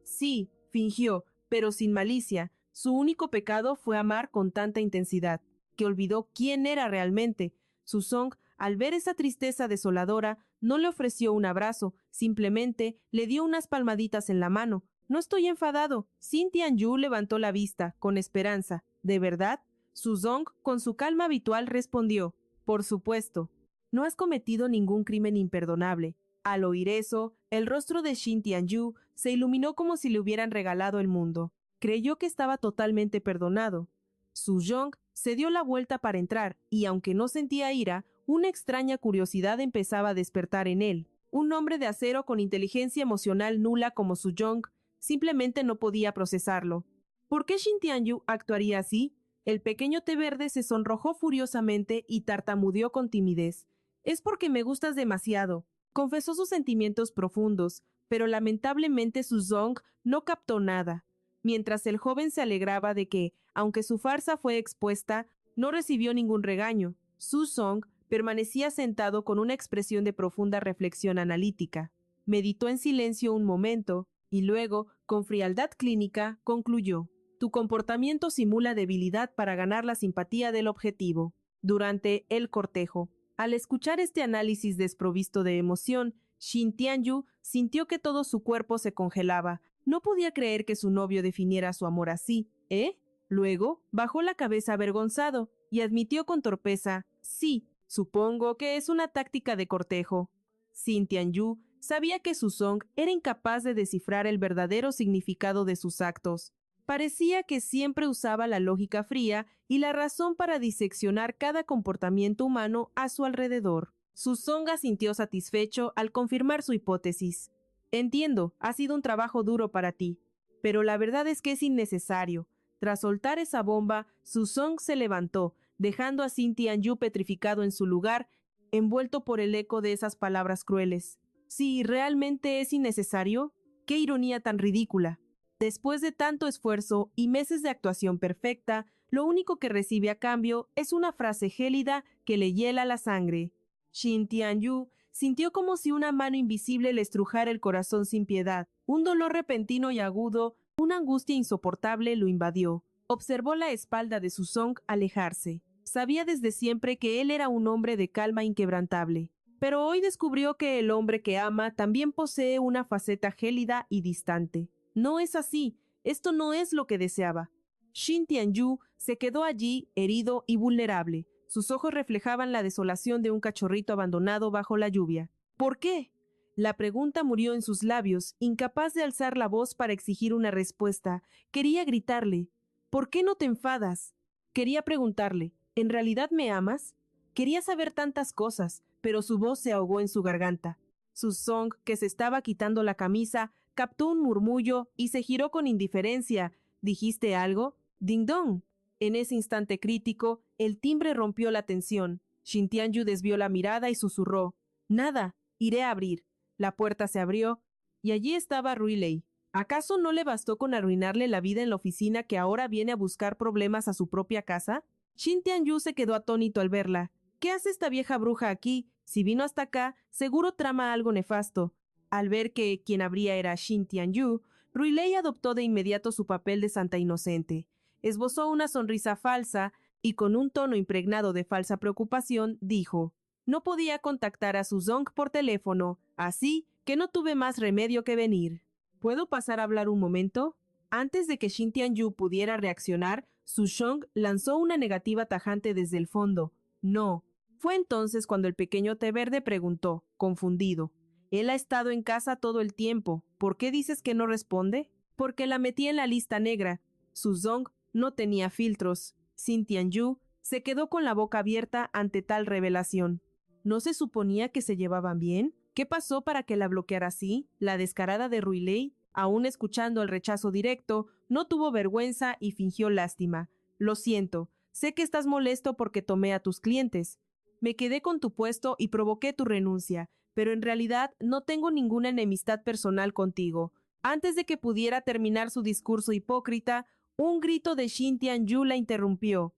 Sí, fingió, pero sin malicia. Su único pecado fue amar con tanta intensidad, que olvidó quién era realmente. Suzong, al ver esa tristeza desoladora, no le ofreció un abrazo, simplemente le dio unas palmaditas en la mano. «No estoy enfadado». Xin Tianyu levantó la vista, con esperanza. «¿De verdad?» Suzong, con su calma habitual, respondió: «Por supuesto. No has cometido ningún crimen imperdonable». Al oír eso, el rostro de Xin Tianyu se iluminó como si le hubieran regalado el mundo. Creyó que estaba totalmente perdonado. Suzong se dio la vuelta para entrar y, aunque no sentía ira, una extraña curiosidad empezaba a despertar en él. Un hombre de acero con inteligencia emocional nula como Suzong simplemente no podía procesarlo. ¿Por qué Xin Tianyu actuaría así? El pequeño té verde se sonrojó furiosamente y tartamudeó con timidez. «Es porque me gustas demasiado». Confesó sus sentimientos profundos, pero lamentablemente Suzong no captó nada. Mientras el joven se alegraba de que, aunque su farsa fue expuesta, no recibió ningún regaño, Suzong permanecía sentado con una expresión de profunda reflexión analítica. Meditó en silencio un momento y luego, con frialdad clínica, concluyó: «Tu comportamiento simula debilidad para ganar la simpatía del objetivo». Durante el cortejo, al escuchar este análisis desprovisto de emoción, Xin Tianyu sintió que todo su cuerpo se congelaba. No podía creer que su novio definiera su amor así, ¿eh? Luego bajó la cabeza avergonzado y admitió con torpeza: «Sí, supongo que es una táctica de cortejo». Xin Tianyu sabía que Suzong era incapaz de descifrar el verdadero significado de sus actos. Parecía que siempre usaba la lógica fría y la razón para diseccionar cada comportamiento humano a su alrededor. Suzong sintió satisfecho al confirmar su hipótesis. «Entiendo, ha sido un trabajo duro para ti, pero la verdad es que es innecesario». Tras soltar esa bomba, Suzong se levantó, dejando a Xin Tianyu petrificado en su lugar, envuelto por el eco de esas palabras crueles. «Si realmente es innecesario, qué ironía tan ridícula». Después de tanto esfuerzo y meses de actuación perfecta, lo único que recibe a cambio es una frase gélida que le hiela la sangre. Xin Tianyu sintió como si una mano invisible le estrujara el corazón sin piedad. Un dolor repentino y agudo, una angustia insoportable lo invadió. Observó la espalda de Suzong alejarse. Sabía desde siempre que él era un hombre de calma inquebrantable, pero hoy descubrió que el hombre que ama también posee una faceta gélida y distante. No es así, esto no es lo que deseaba. Xin Tianyu se quedó allí, herido y vulnerable. Sus ojos reflejaban la desolación de un cachorrito abandonado bajo la lluvia. ¿Por qué? La pregunta murió en sus labios, incapaz de alzar la voz para exigir una respuesta. Quería gritarle: «¿Por qué no te enfadas?». Quería preguntarle: «¿En realidad me amas?». Quería saber tantas cosas, pero su voz se ahogó en su garganta. Suzong, que se estaba quitando la camisa, captó un murmullo y se giró con indiferencia. «¿Dijiste algo?». «Ding dong». En ese instante crítico, el timbre rompió la tensión. Xin Tianyu desvió la mirada y susurró: «Nada, iré a abrir». La puerta se abrió y allí estaba Ruilei. ¿Acaso no le bastó con arruinarle la vida en la oficina que ahora viene a buscar problemas a su propia casa? Xin Tianyu se quedó atónito al verla. ¿Qué hace esta vieja bruja aquí? Si vino hasta acá, seguro trama algo nefasto. Al ver que quien abría era Xin Tianyu, Ruilei adoptó de inmediato su papel de santa inocente. Esbozó una sonrisa falsa y con un tono impregnado de falsa preocupación dijo: «No podía contactar a Suzong por teléfono, así que no tuve más remedio que venir». «¿Puedo pasar a hablar un momento?». Antes de que Xin Tianyu pudiera reaccionar, Suzong lanzó una negativa tajante desde el fondo. «No». Fue entonces cuando el pequeño té verde preguntó, confundido: «Él ha estado en casa todo el tiempo. ¿Por qué dices que no responde?». «Porque la metí en la lista negra». Suzong no tenía filtros. Xin Tianyu se quedó con la boca abierta ante tal revelación. ¿No se suponía que se llevaban bien? ¿Qué pasó para que la bloqueara así? La descarada de Ruilei, aún escuchando el rechazo directo, no tuvo vergüenza y fingió lástima. «Lo siento, sé que estás molesto porque tomé a tus clientes, Me quedé con tu puesto y provoqué tu renuncia, pero en realidad no tengo ninguna enemistad personal contigo. Antes de que pudiera terminar su discurso hipócrita, un grito de Shin Tianyu la interrumpió.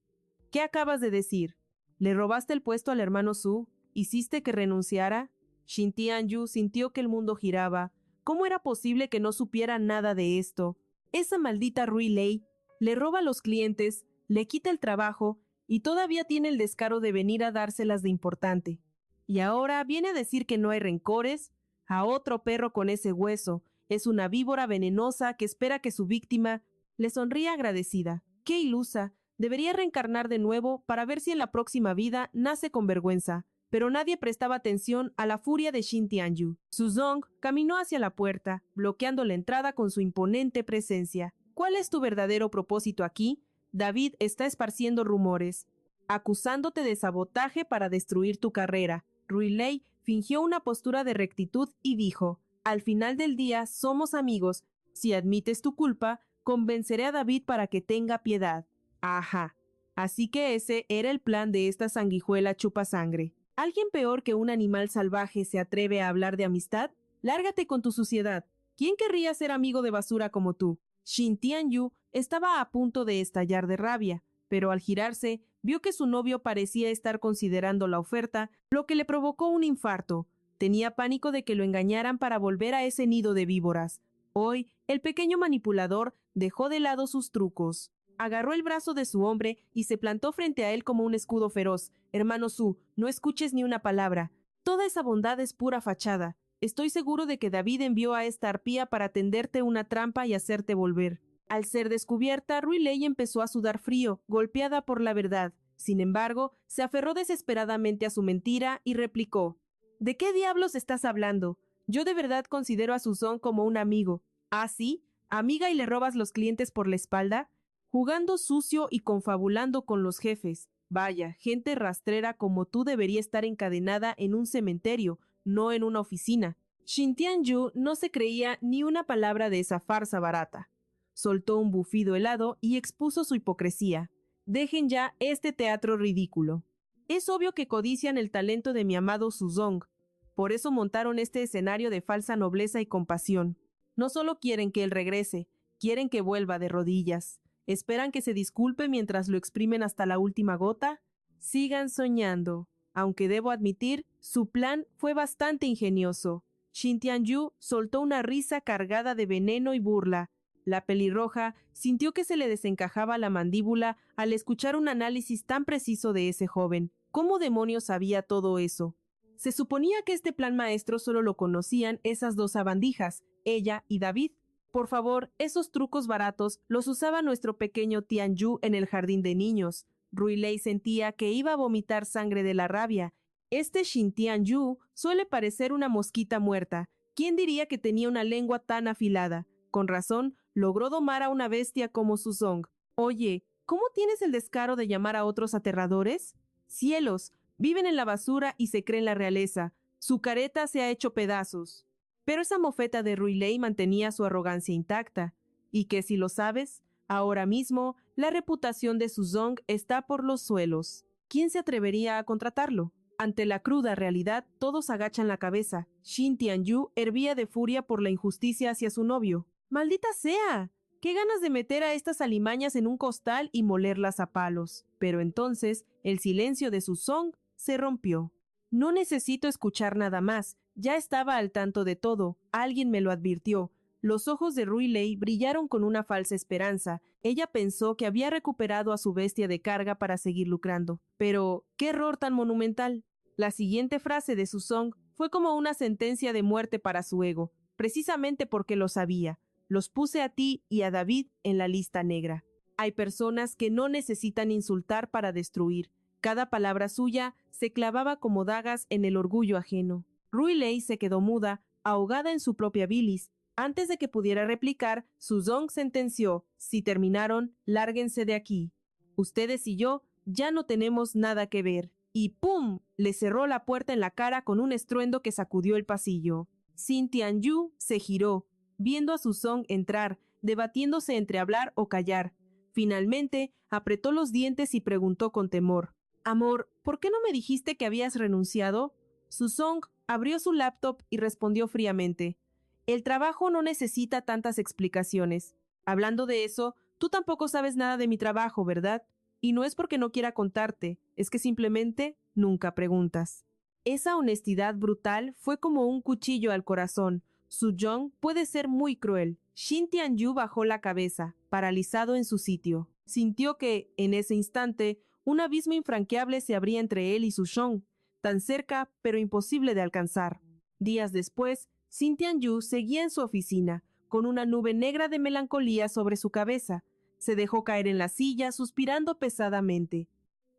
¿Qué acabas de decir? ¿Le robaste el puesto al hermano Su? ¿Hiciste que renunciara? Shin Tianyu sintió que el mundo giraba. ¿Cómo era posible que no supiera nada de esto? Esa maldita Rui Lei le roba a los clientes, le quita el trabajo y todavía tiene el descaro de venir a dárselas de importante. Y ahora viene a decir que no hay rencores. A otro perro con ese hueso. Es una víbora venenosa que espera que su víctima le sonría agradecida. ¡Qué ilusa! Debería reencarnar de nuevo para ver si en la próxima vida nace con vergüenza. Pero nadie prestaba atención a la furia de Shin Tianyu. Suzong caminó hacia la puerta, bloqueando la entrada con su imponente presencia. ¿Cuál es tu verdadero propósito aquí? David está esparciendo rumores, acusándote de sabotaje para destruir tu carrera. Rui Lei fingió una postura de rectitud y dijo: al final del día somos amigos. Si admites tu culpa, convenceré a David para que tenga piedad. Ajá. Así que ese era el plan de esta sanguijuela chupasangre. ¿Alguien peor que un animal salvaje se atreve a hablar de amistad? Lárgate con tu suciedad. ¿Quién querría ser amigo de basura como tú? Shin Tianyu estaba a punto de estallar de rabia, pero al girarse vio que su novio parecía estar considerando la oferta, lo que le provocó un infarto. Tenía pánico de que lo engañaran para volver a ese nido de víboras. Hoy, el pequeño manipulador dejó de lado sus trucos. Agarró el brazo de su hombre y se plantó frente a él como un escudo feroz. Hermano Su, no escuches ni una palabra. Toda esa bondad es pura fachada. Estoy seguro de que David envió a esta arpía para tenderte una trampa y hacerte volver. Al ser descubierta, Rui Lei empezó a sudar frío, golpeada por la verdad. Sin embargo, se aferró desesperadamente a su mentira y replicó: ¿de qué diablos estás hablando? Yo de verdad considero a Suzong como un amigo. ¿Ah, sí? ¿Amiga y le robas los clientes por la espalda? Jugando sucio y confabulando con los jefes. Vaya, gente rastrera como tú debería estar encadenada en un cementerio, no en una oficina. Shin Tianyu no se creía ni una palabra de esa farsa barata. Soltó un bufido helado y expuso su hipocresía. Dejen ya este teatro ridículo. Es obvio que codician el talento de mi amado Suzong. Por eso montaron este escenario de falsa nobleza y compasión. No solo quieren que él regrese, quieren que vuelva de rodillas. ¿Esperan que se disculpe mientras lo exprimen hasta la última gota? Sigan soñando. Aunque debo admitir, su plan fue bastante ingenioso. Shin Tianyu soltó una risa cargada de veneno y burla. La pelirroja sintió que se le desencajaba la mandíbula al escuchar un análisis tan preciso de ese joven. ¿Cómo demonios sabía todo eso? Se suponía que este plan maestro solo lo conocían esas dos sabandijas, ella y David. Por favor, esos trucos baratos los usaba nuestro pequeño Tianyu en el jardín de niños. Rui Lei sentía que iba a vomitar sangre de la rabia. Este Shin Tianyu suele parecer una mosquita muerta. ¿Quién diría que tenía una lengua tan afilada? Con razón, logró domar a una bestia como Suzong. Oye, ¿cómo tienes el descaro de llamar a otros aterradores? Cielos, viven en la basura y se creen la realeza. Su careta se ha hecho pedazos. Pero esa mofeta de Rui Lei mantenía su arrogancia intacta. Y que si lo sabes, ahora mismo la reputación de Suzong está por los suelos. ¿Quién se atrevería a contratarlo? Ante la cruda realidad, todos agachan la cabeza. Shin Tianyu hervía de furia por la injusticia hacia su novio. ¡Maldita sea! ¡Qué ganas de meter a estas alimañas en un costal y molerlas a palos! Pero entonces, el silencio de Suzong se rompió. No necesito escuchar nada más. Ya estaba al tanto de todo. Alguien me lo advirtió. Los ojos de Rui Lei brillaron con una falsa esperanza. Ella pensó que había recuperado a su bestia de carga para seguir lucrando. Pero, ¡qué error tan monumental! La siguiente frase de Suzong fue como una sentencia de muerte para su ego, precisamente porque lo sabía. Los puse a ti y a David en la lista negra. Hay personas que no necesitan insultar para destruir. Cada palabra suya se clavaba como dagas en el orgullo ajeno. Rui Lei se quedó muda, ahogada en su propia bilis. Antes de que pudiera replicar, Suzong sentenció: si terminaron, lárguense de aquí. Ustedes y yo ya no tenemos nada que ver. Y ¡pum! Le cerró la puerta en la cara con un estruendo que sacudió el pasillo. Shin Tianyu se giró, viendo a Suzong entrar, debatiéndose entre hablar o callar. Finalmente, apretó los dientes y preguntó con temor: Amor, ¿por qué no me dijiste que habías renunciado? Susong abrió su laptop y respondió fríamente. El trabajo no necesita tantas explicaciones. Hablando de eso, tú tampoco sabes nada de mi trabajo, ¿verdad? Y no es porque no quiera contarte, es que simplemente nunca preguntas. Esa honestidad brutal fue como un cuchillo al corazón. Soo-jong puede ser muy cruel. Shin Tian-yu bajó la cabeza, paralizado en su sitio. Sintió que, en ese instante, un abismo infranqueable se abría entre él y Soo-jong, tan cerca pero imposible de alcanzar. Días después, Shin Tian-yu seguía en su oficina, con una nube negra de melancolía sobre su cabeza. Se dejó caer en la silla, suspirando pesadamente.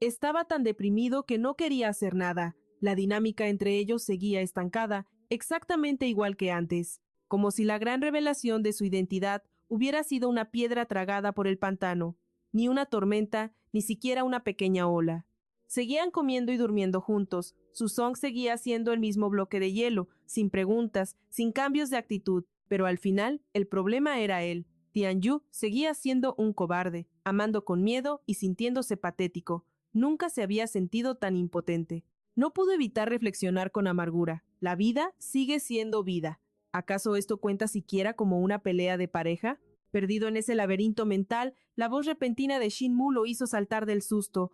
Estaba tan deprimido que no quería hacer nada. La dinámica entre ellos seguía estancada, exactamente igual que antes, como si la gran revelación de su identidad hubiera sido una piedra tragada por el pantano, ni una tormenta, ni siquiera una pequeña ola. Seguían comiendo y durmiendo juntos. Susong seguía haciendo el mismo bloque de hielo, sin preguntas, sin cambios de actitud, pero al final el problema era él. Tianyu seguía siendo un cobarde, amando con miedo y sintiéndose patético. Nunca se había sentido tan impotente. No pudo evitar reflexionar con amargura. La vida sigue siendo vida. ¿Acaso esto cuenta siquiera como una pelea de pareja? Perdido en ese laberinto mental, la voz repentina de Shin-mu lo hizo saltar del susto.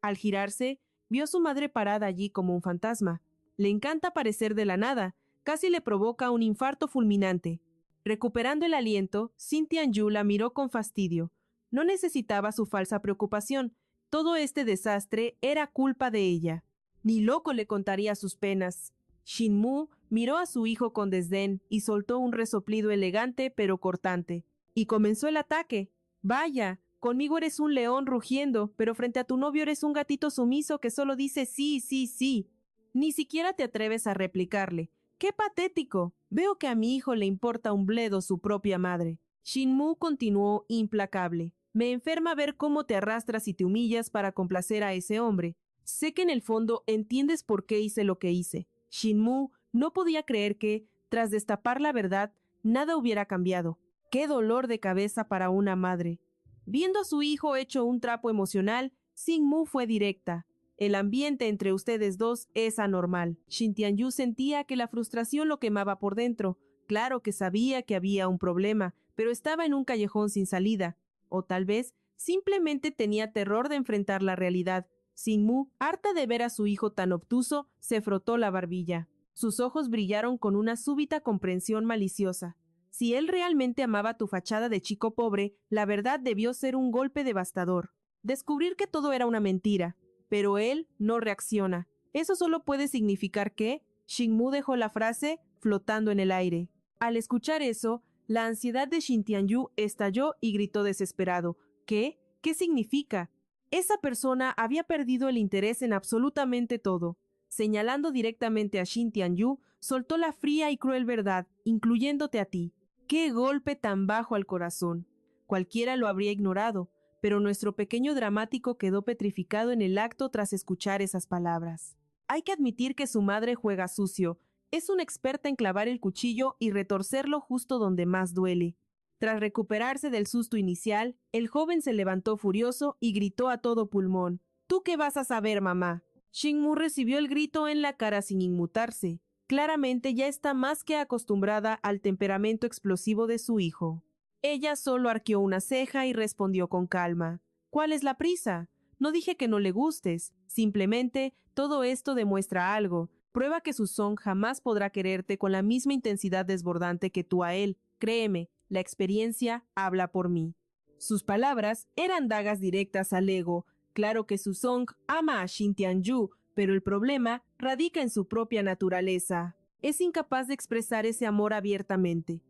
Al girarse, vio a su madre parada allí como un fantasma. Le encanta aparecer de la nada, casi le provoca un infarto fulminante. Recuperando el aliento, Shin Tian-yu la miró con fastidio. No necesitaba su falsa preocupación. Todo este desastre era culpa de ella. Ni loco le contaría sus penas. Shin-mu miró a su hijo con desdén y soltó un resoplido elegante pero cortante. Y comenzó el ataque. Vaya, conmigo eres un león rugiendo, pero frente a tu novio eres un gatito sumiso que solo dice sí, sí, sí. Ni siquiera te atreves a replicarle. ¡Qué patético! Veo que a mi hijo le importa un bledo su propia madre. Shin-mu continuó implacable. Me enferma ver cómo te arrastras y te humillas para complacer a ese hombre. Sé que en el fondo entiendes por qué hice lo que hice. Shin-mu no podía creer que, tras destapar la verdad, nada hubiera cambiado. ¡Qué dolor de cabeza para una madre! Viendo a su hijo hecho un trapo emocional, Sing-mu fue directa. El ambiente entre ustedes dos es anormal. Shin Tian-yu sentía que la frustración lo quemaba por dentro. Claro que sabía que había un problema, pero estaba en un callejón sin salida. O tal vez simplemente tenía terror de enfrentar la realidad. Sing-mu, harta de ver a su hijo tan obtuso, se frotó la barbilla. Sus ojos brillaron con una súbita comprensión maliciosa. Si él realmente amaba tu fachada de chico pobre, la verdad debió ser un golpe devastador. Descubrir que todo era una mentira. Pero él no reacciona. Eso solo puede significar que… Shin-mu dejó la frase flotando en el aire. Al escuchar eso, la ansiedad de Shin Tian-yu estalló y gritó desesperado. ¿Qué? ¿Qué significa? Esa persona había perdido el interés en absolutamente todo. Señalando directamente a Shin Tian-yu, soltó la fría y cruel verdad, incluyéndote a ti. ¡Qué golpe tan bajo al corazón! Cualquiera lo habría ignorado, pero nuestro pequeño dramático quedó petrificado en el acto tras escuchar esas palabras. Hay que admitir que su madre juega sucio. Es una experta en clavar el cuchillo y retorcerlo justo donde más duele. Tras recuperarse del susto inicial, el joven se levantó furioso y gritó a todo pulmón. ¿Tú qué vas a saber, mamá? Shin-mu recibió el grito en la cara sin inmutarse. Claramente ya está más que acostumbrada al temperamento explosivo de su hijo. Ella solo arqueó una ceja y respondió con calma. ¿Cuál es la prisa? No dije que no le gustes. Simplemente, todo esto demuestra algo. Prueba que Susong jamás podrá quererte con la misma intensidad desbordante que tú a él. Créeme, la experiencia habla por mí. Sus palabras eran dagas directas al ego. Claro que Susong ama a Shin Tian-yu, pero el problema radica en su propia naturaleza. Es incapaz de expresar ese amor abiertamente.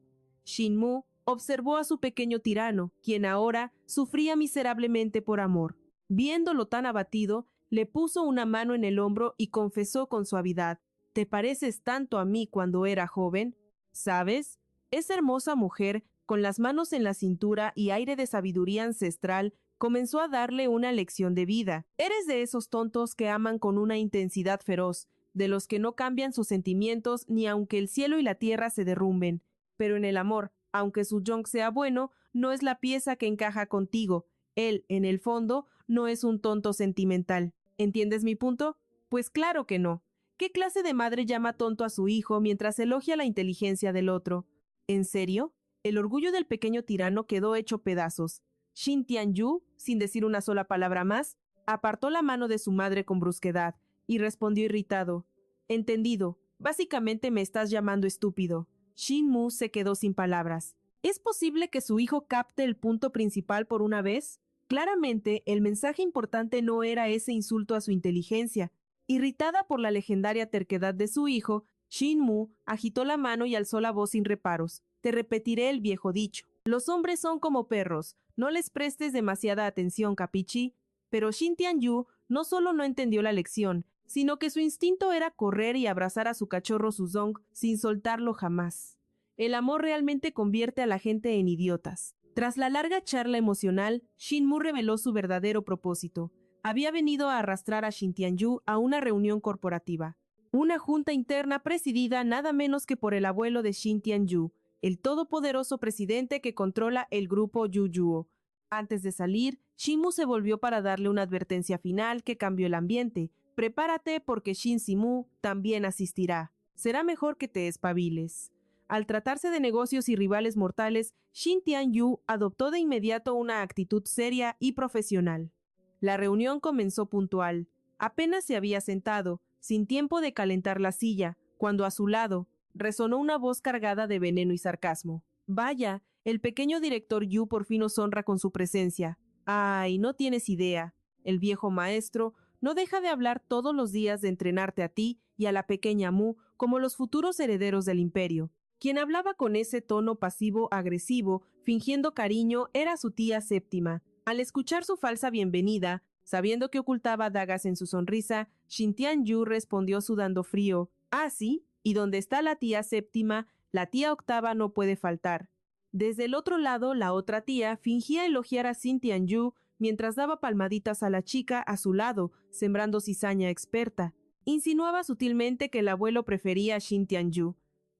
Shin-mu observó a su pequeño tirano, quien ahora sufría miserablemente por amor. Viéndolo tan abatido, le puso una mano en el hombro y confesó con suavidad: «¿Te pareces tanto a mí cuando era joven? ¿Sabes? Esa hermosa mujer, con las manos en la cintura y aire de sabiduría ancestral, comenzó a darle una lección de vida. Eres de esos tontos que aman con una intensidad feroz, de los que no cambian sus sentimientos ni aunque el cielo y la tierra se derrumben. Pero en el amor, aunque su Jong sea bueno, no es la pieza que encaja contigo. Él, en el fondo, no es un tonto sentimental. ¿Entiendes mi punto? Pues claro que no. ¿Qué clase de madre llama tonto a su hijo mientras elogia la inteligencia del otro? ¿En serio? El orgullo del pequeño tirano quedó hecho pedazos. Shin Tianyu, sin decir una sola palabra más, apartó la mano de su madre con brusquedad y respondió irritado. Entendido. Básicamente me estás llamando estúpido. Shin Mu se quedó sin palabras. ¿Es posible que su hijo capte el punto principal por una vez? Claramente, el mensaje importante no era ese insulto a su inteligencia. Irritada por la legendaria terquedad de su hijo, Shin Mu agitó la mano y alzó la voz sin reparos. Te repetiré el viejo dicho. Los hombres son como perros. No les prestes demasiada atención, capichi. Pero Shin Tianyu no solo no entendió la lección, sino que su instinto era correr y abrazar a su cachorro Suzong sin soltarlo jamás. El amor realmente convierte a la gente en idiotas. Tras la larga charla emocional, Shin Mu reveló su verdadero propósito. Había venido a arrastrar a Shin Tianyu a una reunión corporativa. Una junta interna presidida nada menos que por el abuelo de Shin Tianyu, el todopoderoso presidente que controla el grupo Yuyuo. Antes de salir, Shin Mu se volvió para darle una advertencia final que cambió el ambiente. Prepárate porque Shin Simu también asistirá. Será mejor que te espabiles. Al tratarse de negocios y rivales mortales, Shin Tianyu adoptó de inmediato una actitud seria y profesional. La reunión comenzó puntual. Apenas se había sentado, sin tiempo de calentar la silla, cuando a su lado resonó una voz cargada de veneno y sarcasmo. Vaya, el pequeño director Yu por fin nos honra con su presencia. Ay, no tienes idea. El viejo maestro no deja de hablar todos los días de entrenarte a ti y a la pequeña Mu como los futuros herederos del imperio. Quien hablaba con ese tono pasivo-agresivo, fingiendo cariño, era su tía Séptima. Al escuchar su falsa bienvenida, sabiendo que ocultaba dagas en su sonrisa, Shin Tianyu respondió sudando frío. Ah, sí, y donde está la tía Séptima, la tía Octava no puede faltar. Desde el otro lado, la otra tía fingía elogiar a Shin Tianyu mientras daba palmaditas a la chica a su lado, sembrando cizaña experta. Insinuaba sutilmente que el abuelo prefería a Shin Tianyu.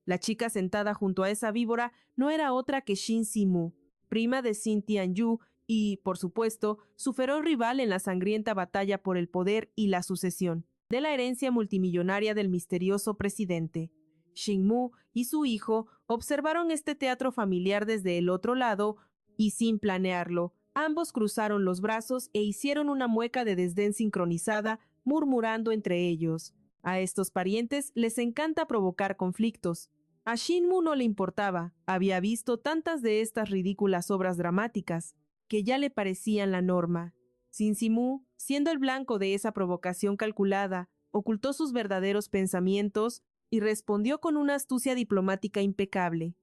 La chica sentada junto a esa víbora no era otra que Shin Simu, prima de Shin Tianyu y, por supuesto, su feroz rival en la sangrienta batalla por el poder y la sucesión de la herencia multimillonaria del misterioso presidente. Shin Mu y su hijo observaron este teatro familiar desde el otro lado y, sin planearlo, ambos cruzaron los brazos e hicieron una mueca de desdén sincronizada, murmurando entre ellos. A estos parientes les encanta provocar conflictos. A Shin Mu no le importaba, había visto tantas de estas ridículas obras dramáticas, que ya le parecían la norma. Shin Simu, siendo el blanco de esa provocación calculada, ocultó sus verdaderos pensamientos y respondió con una astucia diplomática impecable.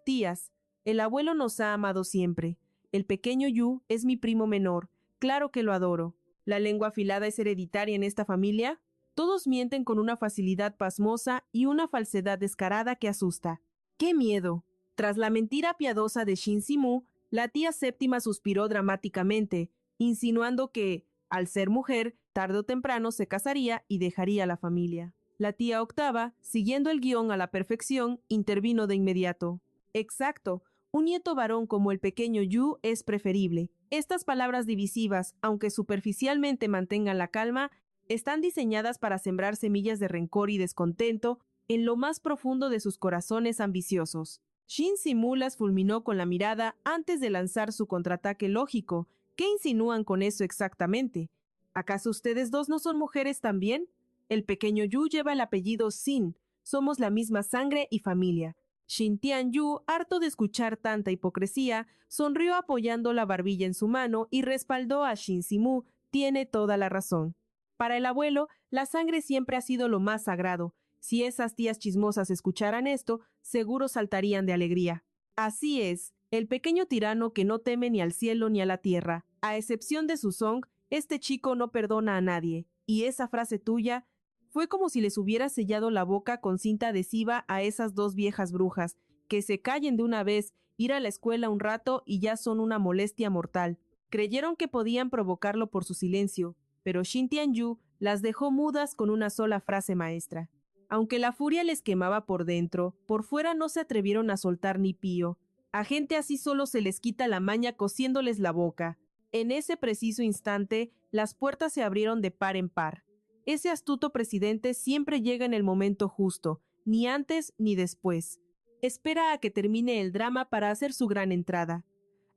Tías, el abuelo nos ha amado siempre. El pequeño Yu es mi primo menor. Claro que lo adoro. ¿La lengua afilada es hereditaria en esta familia? Todos mienten con una facilidad pasmosa y una falsedad descarada que asusta. ¡Qué miedo! Tras la mentira piadosa de Shin Simu, la tía Séptima suspiró dramáticamente, insinuando que, al ser mujer, tarde o temprano se casaría y dejaría la familia. La tía Octava, siguiendo el guión a la perfección, intervino de inmediato. Exacto, un nieto varón como el pequeño Yu es preferible. Estas palabras divisivas, aunque superficialmente mantengan la calma, están diseñadas para sembrar semillas de rencor y descontento en lo más profundo de sus corazones ambiciosos. Shin Simu las fulminó con la mirada antes de lanzar su contraataque lógico. ¿Qué insinúan con eso exactamente? ¿Acaso ustedes dos no son mujeres también? El pequeño Yu lleva el apellido Sin. Somos la misma sangre y familia. Shin Tianyu, harto de escuchar tanta hipocresía, sonrió apoyando la barbilla en su mano y respaldó a Shin Simu. Tiene toda la razón. Para el abuelo, la sangre siempre ha sido lo más sagrado. Si esas tías chismosas escucharan esto, seguro saltarían de alegría. Así es, el pequeño tirano que no teme ni al cielo ni a la tierra. A excepción de Susong, este chico no perdona a nadie. Y esa frase tuya fue como si les hubiera sellado la boca con cinta adhesiva a esas dos viejas brujas. Que se callen de una vez, ir a la escuela un rato y ya son una molestia mortal. Creyeron que podían provocarlo por su silencio, pero Shin Tianyu las dejó mudas con una sola frase maestra. Aunque la furia les quemaba por dentro, por fuera no se atrevieron a soltar ni pío. A gente así solo se les quita la maña cosiéndoles la boca. En ese preciso instante, las puertas se abrieron de par en par. Ese astuto presidente siempre llega en el momento justo, ni antes ni después. Espera a que termine el drama para hacer su gran entrada.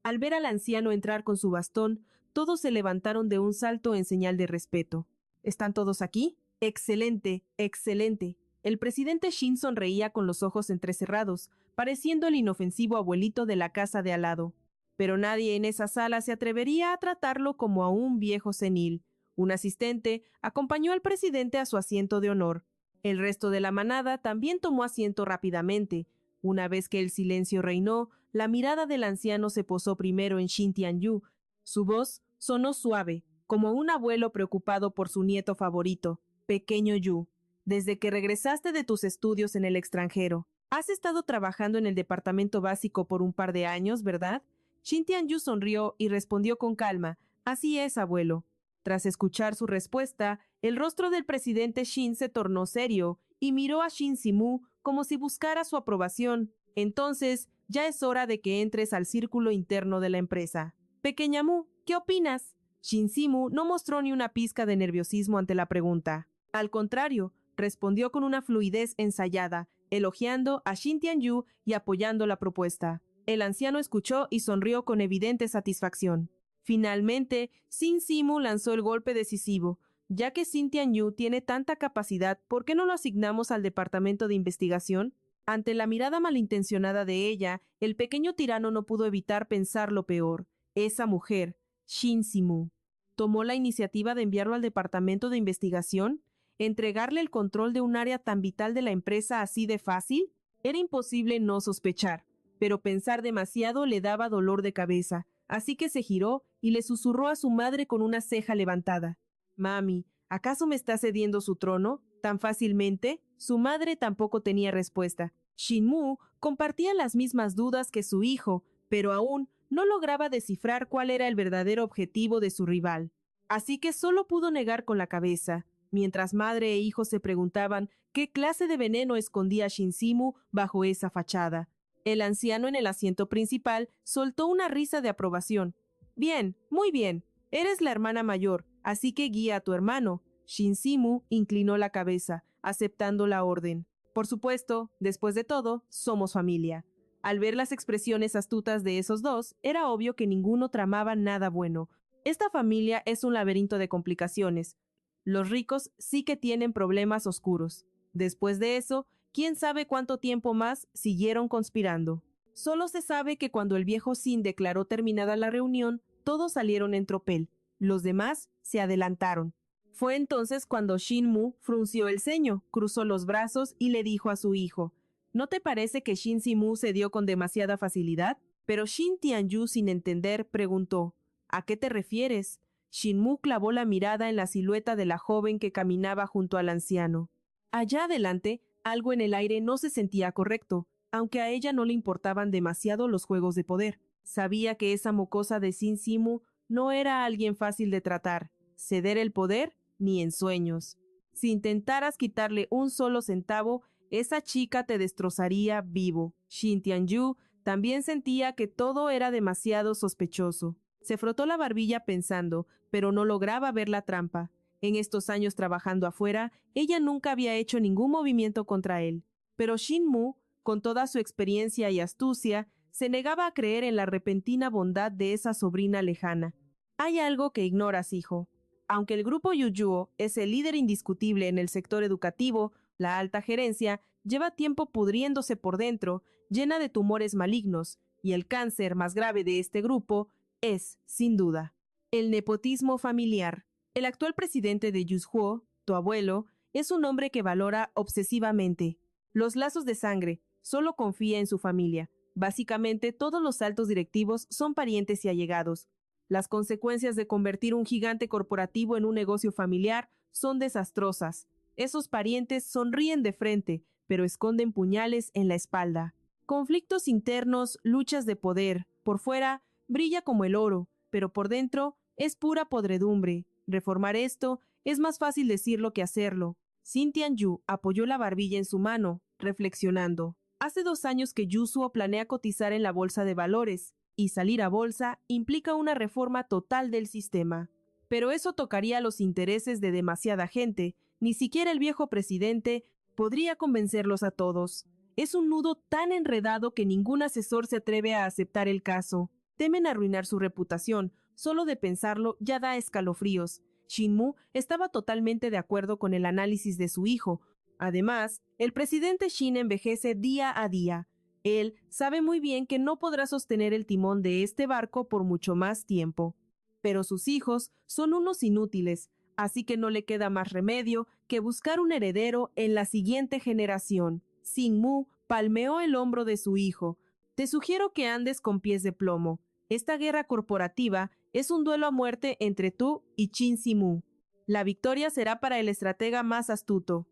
Al ver al anciano entrar con su bastón, todos se levantaron de un salto en señal de respeto. ¿Están todos aquí? Excelente, excelente. El presidente Shin sonreía con los ojos entrecerrados, pareciendo el inofensivo abuelito de la casa de al lado. Pero nadie en esa sala se atrevería a tratarlo como a un viejo senil. Un asistente acompañó al presidente a su asiento de honor. El resto de la manada también tomó asiento rápidamente. Una vez que el silencio reinó, la mirada del anciano se posó primero en Shin Tianyu. Su voz sonó suave, como un abuelo preocupado por su nieto favorito. Pequeño Yu, desde que regresaste de tus estudios en el extranjero, has estado trabajando en el departamento básico por un par de años, ¿verdad? Shin Tianyu sonrió y respondió con calma, así es, abuelo. Tras escuchar su respuesta, el rostro del presidente Shin se tornó serio y miró a Shin Simu como si buscara su aprobación. Entonces, ya es hora de que entres al círculo interno de la empresa. Pequeña Mu, ¿qué opinas? Shin Simu no mostró ni una pizca de nerviosismo ante la pregunta. Al contrario, respondió con una fluidez ensayada, elogiando a Shin Tianyu y apoyando la propuesta. El anciano escuchó y sonrió con evidente satisfacción. Finalmente, Shin Simu lanzó el golpe decisivo. Ya que Shin Tianyu tiene tanta capacidad, ¿por qué no lo asignamos al departamento de investigación? Ante la mirada malintencionada de ella, el pequeño tirano no pudo evitar pensar lo peor. Esa mujer, Shin Simu, ¿tomó la iniciativa de enviarlo al departamento de investigación? ¿Entregarle el control de un área tan vital de la empresa así de fácil? Era imposible no sospechar, pero pensar demasiado le daba dolor de cabeza, así que se giró y le susurró a su madre con una ceja levantada. Mami, ¿acaso me está cediendo su trono tan fácilmente? Su madre tampoco tenía respuesta. Shin-Mu compartía las mismas dudas que su hijo, pero aún no lograba descifrar cuál era el verdadero objetivo de su rival. Así que solo pudo negar con la cabeza, mientras madre e hijo se preguntaban qué clase de veneno escondía Shin Simu bajo esa fachada. El anciano en el asiento principal soltó una risa de aprobación. Bien, muy bien. Eres la hermana mayor, así que guía a tu hermano. Shin Simu inclinó la cabeza, aceptando la orden. Por supuesto, después de todo, somos familia. Al ver las expresiones astutas de esos dos, era obvio que ninguno tramaba nada bueno. Esta familia es un laberinto de complicaciones. Los ricos sí que tienen problemas oscuros. Después de eso, quién sabe cuánto tiempo más siguieron conspirando. Solo se sabe que cuando el viejo Sin declaró terminada la reunión, todos salieron en tropel. Los demás se adelantaron. Fue entonces cuando Shin-Mu frunció el ceño, cruzó los brazos y le dijo a su hijo, ¿no te parece que Shin Simu se dio con demasiada facilidad? Pero Shin Tianyu, sin entender, preguntó, ¿a qué te refieres? Shin-Mu clavó la mirada en la silueta de la joven que caminaba junto al anciano. Allá adelante, algo en el aire no se sentía correcto, aunque a ella no le importaban demasiado los juegos de poder. Sabía que esa mocosa de Shin Simu no era alguien fácil de tratar. Ceder el poder, ni en sueños. Si intentaras quitarle un solo centavo, esa chica te destrozaría vivo. Shin Tianyu también sentía que todo era demasiado sospechoso. Se frotó la barbilla pensando, pero no lograba ver la trampa. En estos años trabajando afuera, ella nunca había hecho ningún movimiento contra él. Pero Shin-Mu, con toda su experiencia y astucia, se negaba a creer en la repentina bondad de esa sobrina lejana. Hay algo que ignoras, hijo. Aunque el grupo Yuyuo es el líder indiscutible en el sector educativo, la alta gerencia lleva tiempo pudriéndose por dentro, llena de tumores malignos, y el cáncer más grave de este grupo es, sin duda, el nepotismo familiar. El actual presidente de Yuzhuo, tu abuelo, es un hombre que valora obsesivamente los lazos de sangre, solo confía en su familia. Básicamente, todos los altos directivos son parientes y allegados. Las consecuencias de convertir un gigante corporativo en un negocio familiar son desastrosas. Esos parientes sonríen de frente, pero esconden puñales en la espalda. Conflictos internos, luchas de poder. Por fuera, brilla como el oro, pero por dentro es pura podredumbre. Reformar esto es más fácil decirlo que hacerlo. Shin Tianyu apoyó la barbilla en su mano, reflexionando. Hace 2 años que Yuzhuo planea cotizar en la bolsa de valores. y salir a bolsa implica una reforma total del sistema. Pero eso tocaría los intereses de demasiada gente. Ni siquiera el viejo presidente podría convencerlos a todos. Es un nudo tan enredado que ningún asesor se atreve a aceptar el caso. Temen arruinar su reputación. Solo de pensarlo ya da escalofríos. Shin-Mu estaba totalmente de acuerdo con el análisis de su hijo. Además, el presidente Shin envejece día a día. Él sabe muy bien que no podrá sostener el timón de este barco por mucho más tiempo. Pero sus hijos son unos inútiles, así que no le queda más remedio que buscar un heredero en la siguiente generación. Shin-Mu palmeó el hombro de su hijo. Te sugiero que andes con pies de plomo. Esta guerra corporativa es un duelo a muerte entre tú y Shin Si-Mu. La victoria será para el estratega más astuto.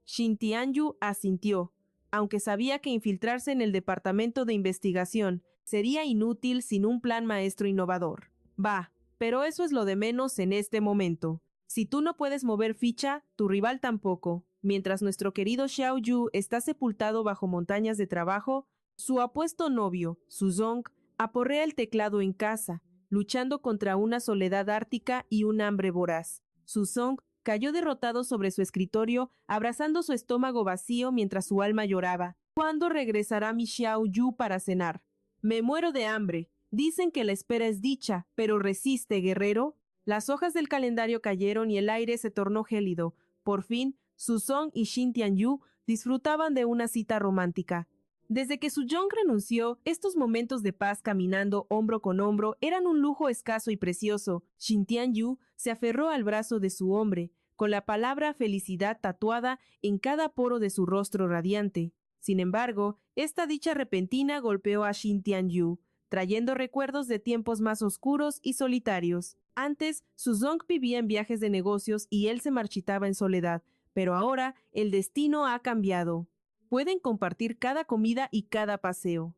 Shin Tianyu asintió, aunque sabía que infiltrarse en el departamento de investigación sería inútil sin un plan maestro innovador. Va, pero eso es lo de menos en este momento. Si tú no puedes mover ficha, tu rival tampoco. Mientras nuestro querido Xiao Yu está sepultado bajo montañas de trabajo, su apuesto novio, Suzong, aporrea el teclado en casa, luchando contra una soledad ártica y un hambre voraz. Suzong cayó derrotado sobre su escritorio, abrazando su estómago vacío mientras su alma lloraba. ¿Cuándo regresará mi Xiao Yu para cenar? Me muero de hambre. Dicen que la espera es dicha, pero resiste, guerrero. Las hojas del calendario cayeron y el aire se tornó gélido. Por fin, Suzong y Shin Tianyu disfrutaban de una cita romántica. Desde que Suzong renunció, estos momentos de paz caminando hombro con hombro eran un lujo escaso y precioso. Shin Tianyu se aferró al brazo de su hombre, con la palabra felicidad tatuada en cada poro de su rostro radiante. Sin embargo, esta dicha repentina golpeó a Shin Tianyu, trayendo recuerdos de tiempos más oscuros y solitarios. Antes, Suzong vivía en viajes de negocios y él se marchitaba en soledad, pero ahora el destino ha cambiado. Pueden compartir cada comida y cada paseo.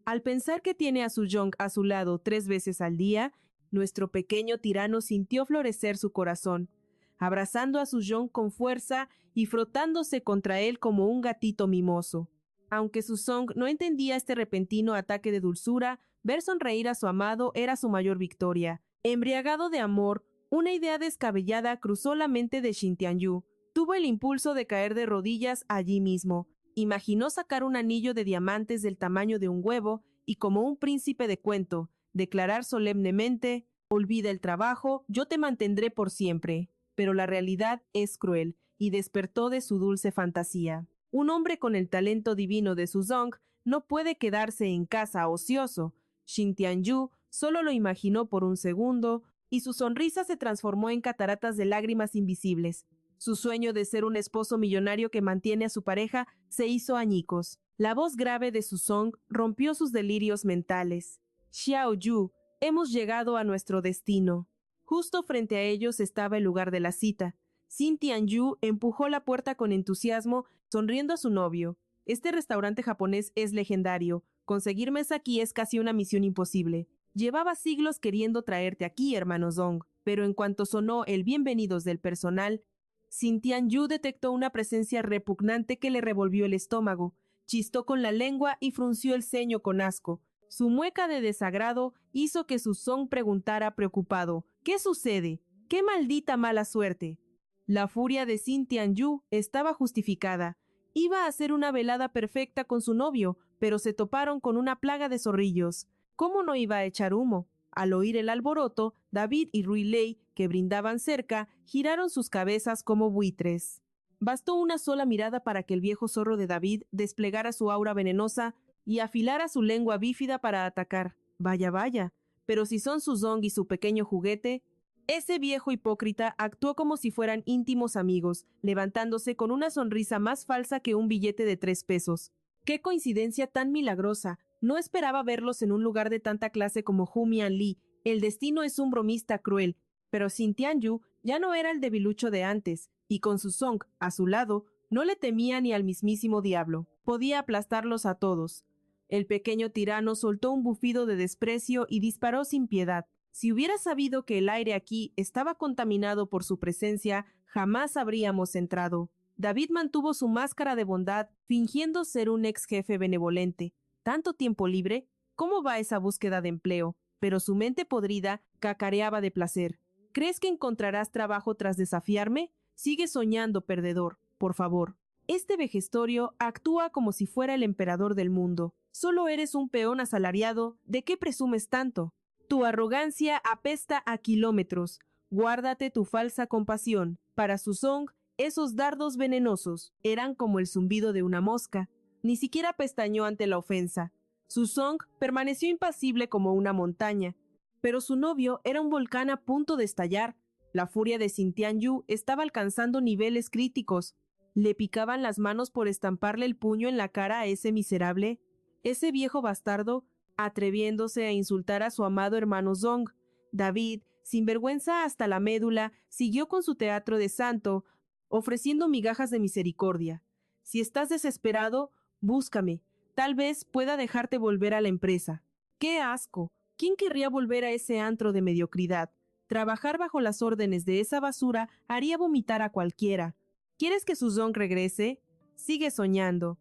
Al pensar que tiene a Suzong a su lado 3 veces al día, nuestro pequeño tirano sintió florecer su corazón, abrazando a Suzong con fuerza y frotándose contra él como un gatito mimoso. Aunque Suzong no entendía este repentino ataque de dulzura, ver sonreír a su amado era su mayor victoria. Embriagado de amor, una idea descabellada cruzó la mente de Shin Tianyu. Tuvo el impulso de caer de rodillas allí mismo. Imaginó sacar un anillo de diamantes del tamaño de un huevo y, como un príncipe de cuento, declarar solemnemente: «Olvida el trabajo, yo te mantendré por siempre». Pero la realidad es cruel y despertó de su dulce fantasía. Un hombre con el talento divino de Suzong no puede quedarse en casa ocioso. Shin Tianyu solo lo imaginó por un segundo y su sonrisa se transformó en cataratas de lágrimas invisibles. Su sueño de ser un esposo millonario que mantiene a su pareja se hizo añicos. La voz grave de Suzong rompió sus delirios mentales. «Xiao Yu, hemos llegado a nuestro destino». Justo frente a ellos estaba el lugar de la cita. Shin Tianyu empujó la puerta con entusiasmo, sonriendo a su novio. «Este restaurante japonés es legendario. Conseguir mesa aquí es casi una misión imposible. Llevaba siglos queriendo traerte aquí, hermano Zong». Pero en cuanto sonó el bienvenidos del personal, Shin Tianyu detectó una presencia repugnante que le revolvió el estómago. Chistó con la lengua y frunció el ceño con asco. Su mueca de desagrado hizo que Suzong preguntara preocupado: «¿Qué sucede? ¡Qué maldita mala suerte!». La furia de Shin Tianyu estaba justificada. Iba a hacer una velada perfecta con su novio, pero se toparon con una plaga de zorrillos. ¿Cómo no iba a echar humo? Al oír el alboroto, David y Rui Lei, que brindaban cerca, giraron sus cabezas como buitres. Bastó una sola mirada para que el viejo zorro de David desplegara su aura venenosa y afilara su lengua bífida para atacar. Vaya, vaya, pero si son Suzong y su pequeño juguete. Ese viejo hipócrita actuó como si fueran íntimos amigos, levantándose con una sonrisa más falsa que un billete de 3 pesos. ¡Qué coincidencia tan milagrosa! No esperaba verlos en un lugar de tanta clase como Humian Li. El destino es un bromista cruel. Pero Shin Tianyu ya no era el debilucho de antes, y con Suzong a su lado, no le temía ni al mismísimo diablo. Podía aplastarlos a todos. El pequeño tirano soltó un bufido de desprecio y disparó sin piedad. Si hubiera sabido que el aire aquí estaba contaminado por su presencia, jamás habríamos entrado. David mantuvo su máscara de bondad, fingiendo ser un ex jefe benevolente. ¿Tanto tiempo libre? ¿Cómo va esa búsqueda de empleo? Pero su mente podrida cacareaba de placer. ¿Crees que encontrarás trabajo tras desafiarme? Sigue soñando, perdedor, por favor. Este vejestorio actúa como si fuera el emperador del mundo. Solo eres un peón asalariado. ¿De qué presumes tanto? Tu arrogancia apesta a kilómetros. Guárdate tu falsa compasión. Para Suzong, esos dardos venenosos eran como el zumbido de una mosca. Ni siquiera pestañeó ante la ofensa. Suzong permaneció impasible como una montaña. Pero su novio era un volcán a punto de estallar. La furia de Xin Tianyu estaba alcanzando niveles críticos. Le picaban las manos por estamparle el puño en la cara a ese miserable, ese viejo bastardo, atreviéndose a insultar a su amado hermano Zong. David, sin vergüenza hasta la médula, siguió con su teatro de santo, ofreciendo migajas de misericordia. Si estás desesperado, búscame. Tal vez pueda dejarte volver a la empresa. ¡Qué asco! ¿Quién querría volver a ese antro de mediocridad? Trabajar bajo las órdenes de esa basura haría vomitar a cualquiera. ¿Quieres que Suzong regrese? Sigue soñando.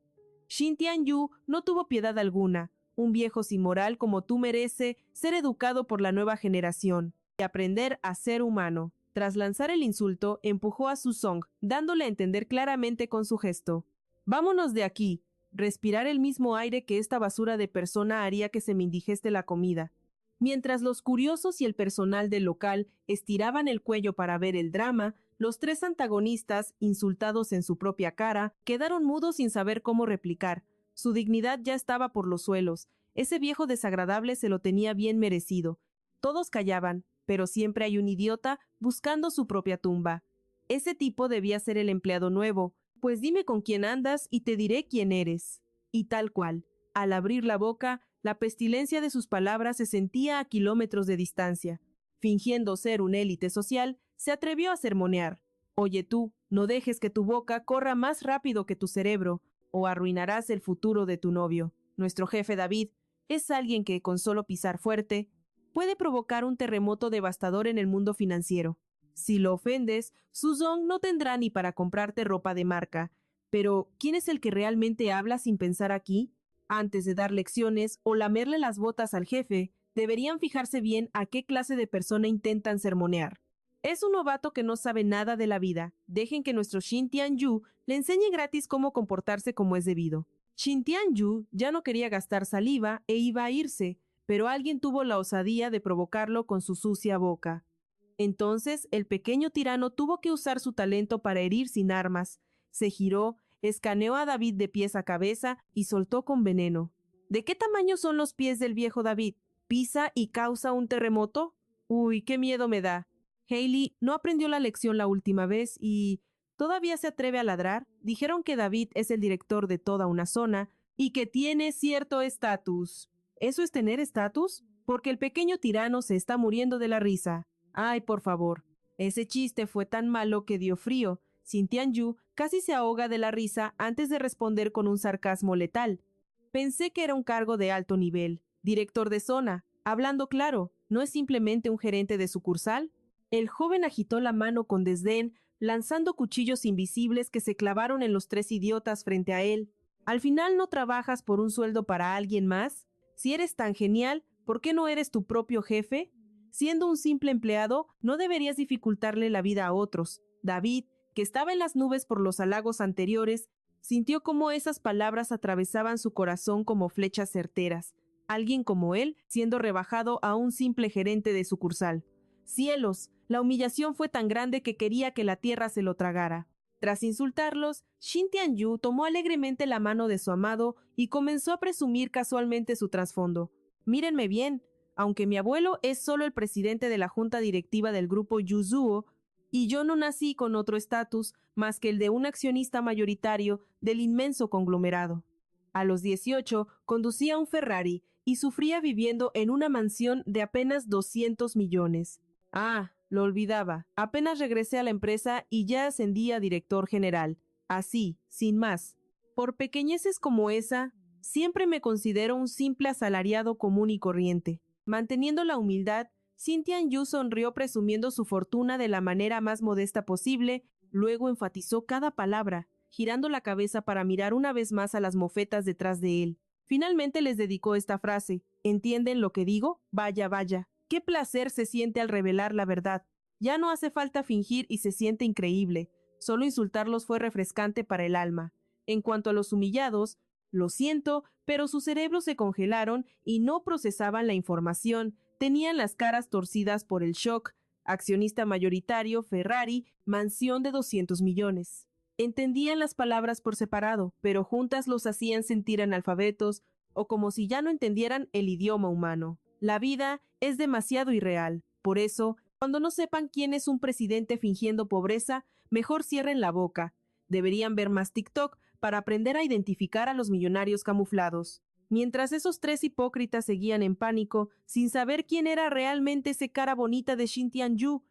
Xin Tianyu no tuvo piedad alguna. Un viejo sin moral como tú merece ser educado por la nueva generación y aprender a ser humano. Tras lanzar el insulto, empujó a Suzong, dándole a entender claramente con su gesto. «Vámonos de aquí». Respirar el mismo aire que esta basura de persona haría que se me indigeste la comida. Mientras los curiosos y el personal del local estiraban el cuello para ver el drama, los tres antagonistas, insultados en su propia cara, quedaron mudos sin saber cómo replicar. Su dignidad ya estaba por los suelos. Ese viejo desagradable se lo tenía bien merecido. Todos callaban, pero siempre hay un idiota buscando su propia tumba. Ese tipo debía ser el empleado nuevo. Pues dime con quién andas y te diré quién eres. Y tal cual. Al abrir la boca, la pestilencia de sus palabras se sentía a kilómetros de distancia. Fingiendo ser una élite social, se atrevió a sermonear. «Oye tú, no dejes que tu boca corra más rápido que tu cerebro, o arruinarás el futuro de tu novio. Nuestro jefe David es alguien que, con solo pisar fuerte, puede provocar un terremoto devastador en el mundo financiero. Si lo ofendes, Suzong no tendrá ni para comprarte ropa de marca. Pero, ¿quién es el que realmente habla sin pensar aquí? Antes de dar lecciones o lamerle las botas al jefe, deberían fijarse bien a qué clase de persona intentan sermonear. Es un novato que no sabe nada de la vida. Dejen que nuestro Xin Tianyu le enseñe gratis cómo comportarse como es debido». Xin Tianyu ya no quería gastar saliva e iba a irse, pero alguien tuvo la osadía de provocarlo con su sucia boca. Entonces el pequeño tirano tuvo que usar su talento para herir sin armas. Se giró, escaneó a David de pies a cabeza y soltó con veneno. ¿De qué tamaño son los pies del viejo David? ¿Pisa y causa un terremoto? Uy, qué miedo me da. Hailey no aprendió la lección la última vez y ¿todavía se atreve a ladrar? Dijeron que David es el director de toda una zona y que tiene cierto estatus. ¿Eso es tener estatus? Porque el pequeño tirano se está muriendo de la risa. Ay, por favor. Ese chiste fue tan malo que dio frío. Xin Tianyu casi se ahoga de la risa antes de responder con un sarcasmo letal. Pensé que era un cargo de alto nivel. Director de zona. Hablando claro, ¿no es simplemente un gerente de sucursal? El joven agitó la mano con desdén, lanzando cuchillos invisibles que se clavaron en los tres idiotas frente a él. ¿Al final no trabajas por un sueldo para alguien más? Si eres tan genial, ¿por qué no eres tu propio jefe? Siendo un simple empleado, no deberías dificultarle la vida a otros. David, que estaba en las nubes por los halagos anteriores, sintió cómo esas palabras atravesaban su corazón como flechas certeras. Alguien como él, siendo rebajado a un simple gerente de sucursal. ¡Cielos! La humillación fue tan grande que quería que la tierra se lo tragara. Tras insultarlos, Xin Tianyu tomó alegremente la mano de su amado y comenzó a presumir casualmente su trasfondo. «Mírenme bien. Aunque mi abuelo es solo el presidente de la junta directiva del grupo Yuzuo, y yo no nací con otro estatus más que el de un accionista mayoritario del inmenso conglomerado. A los 18 conducía un Ferrari y sufría viviendo en una mansión de apenas 200 millones. Ah, lo olvidaba. Apenas regresé a la empresa y ya ascendí a director general. Así, sin más. Por pequeñeces como esa, siempre me considero un simple asalariado común y corriente». Manteniendo la humildad, Xin Tianyu sonrió presumiendo su fortuna de la manera más modesta posible, luego enfatizó cada palabra, girando la cabeza para mirar una vez más a las mofetas detrás de él. Finalmente les dedicó esta frase: ¿Entienden lo que digo? Vaya, vaya. Qué placer se siente al revelar la verdad. Ya no hace falta fingir y se siente increíble. Solo insultarlos fue refrescante para el alma. En cuanto a los humillados, lo siento, pero sus cerebros se congelaron y no procesaban la información. Tenían las caras torcidas por el shock. Accionista mayoritario, Ferrari, mansión de 200 millones. Entendían las palabras por separado, pero juntas los hacían sentir analfabetos o como si ya no entendieran el idioma humano. La vida es demasiado irreal. Por eso, cuando no sepan quién es un presidente fingiendo pobreza, mejor cierren la boca. Deberían ver más TikTok para aprender a identificar a los millonarios camuflados. Mientras esos tres hipócritas seguían en pánico, sin saber quién era realmente ese cara bonita de Shin Tianyu,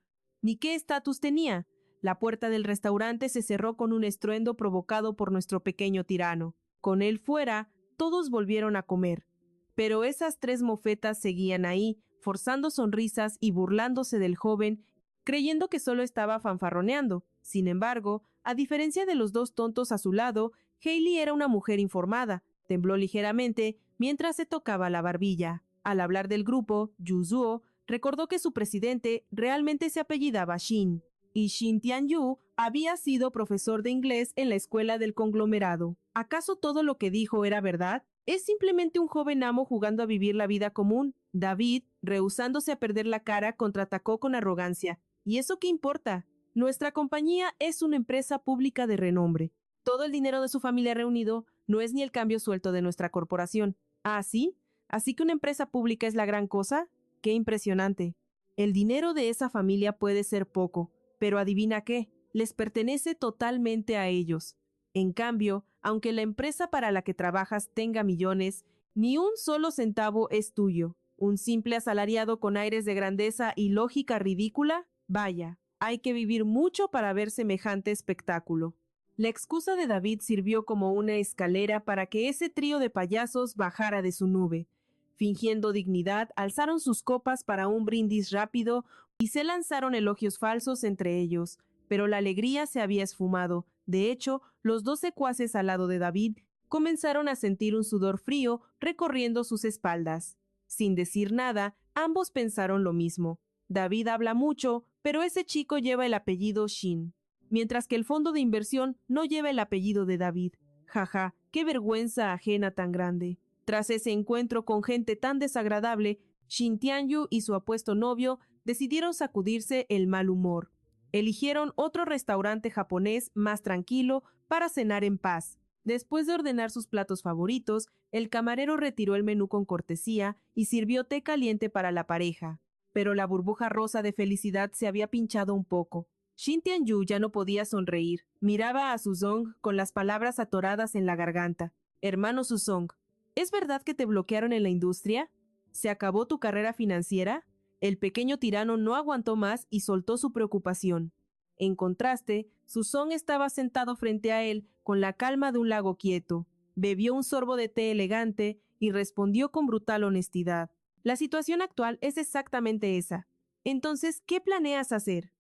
ni qué estatus tenía, la puerta del restaurante se cerró con un estruendo provocado por nuestro pequeño tirano. Con él fuera, todos volvieron a comer. Pero esas tres mofetas seguían ahí, forzando sonrisas y burlándose del joven, creyendo que solo estaba fanfarroneando. Sin embargo, a diferencia de los dos tontos a su lado, Hailey era una mujer informada. Tembló ligeramente mientras se tocaba la barbilla. Al hablar del grupo, Yuzuo recordó que su presidente realmente se apellidaba Shin, y Shin Tianyu había sido profesor de inglés en la escuela del conglomerado. ¿Acaso todo lo que dijo era verdad? Es simplemente un joven amo jugando a vivir la vida común. David, rehusándose a perder la cara, contraatacó con arrogancia. ¿Y eso qué importa? Nuestra compañía es una empresa pública de renombre. Todo el dinero de su familia reunido no es ni el cambio suelto de nuestra corporación. ¿Ah, sí? ¿Así que una empresa pública es la gran cosa? ¡Qué impresionante! El dinero de esa familia puede ser poco, pero adivina qué, les pertenece totalmente a ellos. En cambio, aunque la empresa para la que trabajas tenga millones, ni un solo centavo es tuyo. ¿Un simple asalariado con aires de grandeza y lógica ridícula? Vaya, hay que vivir mucho para ver semejante espectáculo. La excusa de David sirvió como una escalera para que ese trío de payasos bajara de su nube. Fingiendo dignidad, alzaron sus copas para un brindis rápido y se lanzaron elogios falsos entre ellos, pero la alegría se había esfumado. De hecho, los dos secuaces al lado de David comenzaron a sentir un sudor frío recorriendo sus espaldas. Sin decir nada, ambos pensaron lo mismo. David habla mucho, pero ese chico lleva el apellido Shin, mientras que el fondo de inversión no lleva el apellido de David. Jaja, qué vergüenza ajena tan grande. Tras ese encuentro con gente tan desagradable, Shin Tianyu y su apuesto novio decidieron sacudirse el mal humor. Eligieron otro restaurante japonés más tranquilo para cenar en paz. Después de ordenar sus platos favoritos, el camarero retiró el menú con cortesía y sirvió té caliente para la pareja. Pero la burbuja rosa de felicidad se había pinchado un poco. Shin Tianyu ya no podía sonreír. Miraba a Suzong con las palabras atoradas en la garganta. Hermano Suzong, ¿es verdad que te bloquearon en la industria? ¿Se acabó tu carrera financiera? El pequeño tirano no aguantó más y soltó su preocupación. En contraste, Suzong estaba sentado frente a él con la calma de un lago quieto. Bebió un sorbo de té elegante y respondió con brutal honestidad. La situación actual es exactamente esa. Entonces, ¿qué planeas hacer?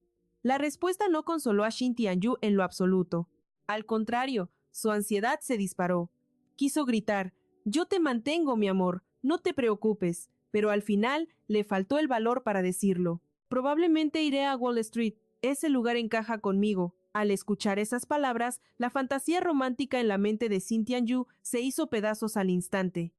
La respuesta no consoló a Shin Tianyu en lo absoluto. Al contrario, su ansiedad se disparó. Quiso gritar, «Yo te mantengo, mi amor, no te preocupes», pero al final le faltó el valor para decirlo. «Probablemente iré a Wall Street. Ese lugar encaja conmigo». Al escuchar esas palabras, la fantasía romántica en la mente de Shin Tianyu se hizo pedazos al instante.